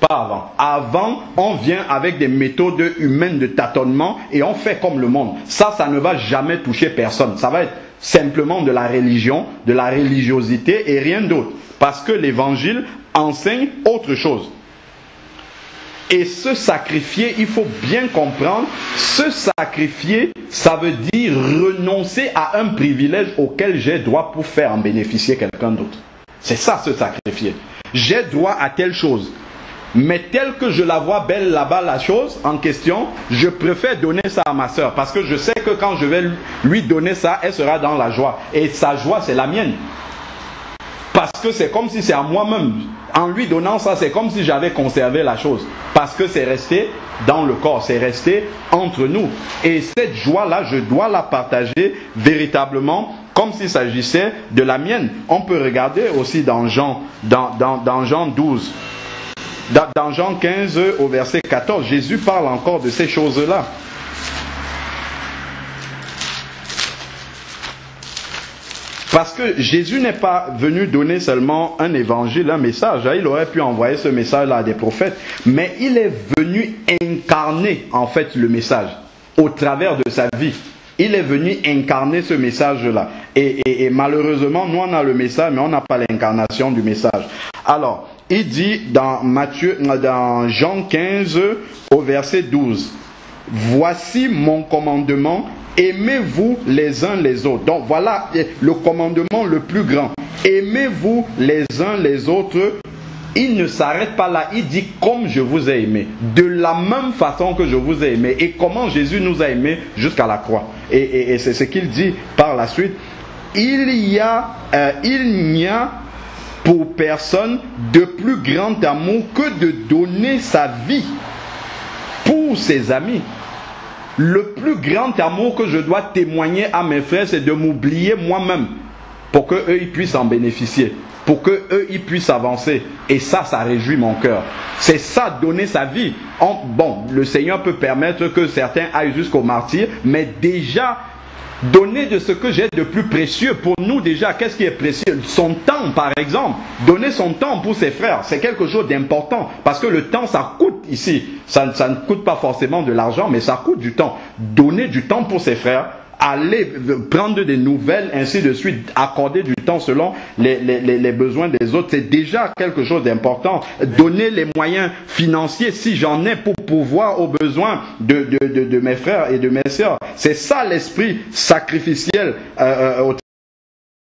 Pas avant. Avant, on vient avec des méthodes humaines de tâtonnement et on fait comme le monde. Ça ne va jamais toucher personne. Ça va être simplement de la religion, de la religiosité et rien d'autre. Parce que l'évangile enseigne autre chose. Et se sacrifier, il faut bien comprendre, se sacrifier, ça veut dire renoncer à un privilège auquel j'ai droit pour faire en bénéficier quelqu'un d'autre. C'est ça, se sacrifier. J'ai droit à telle chose. Mais telle que je la vois belle là-bas, la chose en question, je préfère donner ça à ma soeur. Parce que je sais que quand je vais lui donner ça, elle sera dans la joie. Et sa joie, c'est la mienne. Parce que c'est comme si c'est à moi-même. En lui donnant ça, c'est comme si j'avais conservé la chose. Parce que c'est resté dans le corps, c'est resté entre nous. Et cette joie-là, je dois la partager véritablement comme s'il s'agissait de la mienne. On peut regarder aussi dans Jean 12. Dans Jean 15 au verset 14, Jésus parle encore de ces choses-là. Parce que Jésus n'est pas venu donner seulement un évangile, un message. Il aurait pu envoyer ce message-là à des prophètes. Mais il est venu incarner en fait le message au travers de sa vie. Il est venu incarner ce message-là. Et malheureusement, nous on a le message, mais on n'a pas l'incarnation du message. Alors, il dit dans Jean 15 au verset 12, « Voici mon commandement, aimez-vous les uns les autres. » Donc voilà le commandement le plus grand. Aimez-vous les uns les autres. Il ne s'arrête pas là, il dit comme je vous ai aimé. De la même façon que je vous ai aimé. Et comment Jésus nous a aimés jusqu'à la croix. Et c'est ce qu'il dit par la suite. Il n'y a pour personne de plus grand amour que de donner sa vie pour ses amis. Le plus grand amour que je dois témoigner à mes frères, c'est de m'oublier moi-même pour qu'eux ils puissent en bénéficier, pour qu'eux ils puissent avancer. Et ça réjouit mon cœur. C'est ça, donner sa vie. Bon, le Seigneur peut permettre que certains aillent jusqu'au martyr, mais déjà, donner de ce que j'ai de plus précieux pour nous déjà. Qu'est-ce qui est précieux? Son temps, par exemple. Donner son temps pour ses frères, c'est quelque chose d'important. Parce que le temps, ça coûte ici. Ça ne coûte pas forcément de l'argent, mais ça coûte du temps. Donner du temps pour ses frères, aller prendre des nouvelles, ainsi de suite, accorder du temps selon les besoins des autres, c'est déjà quelque chose d'important. Donner les moyens financiers, si j'en ai, pour pouvoir aux besoins de mes frères et de mes sœurs. C'est ça l'esprit sacrificiel au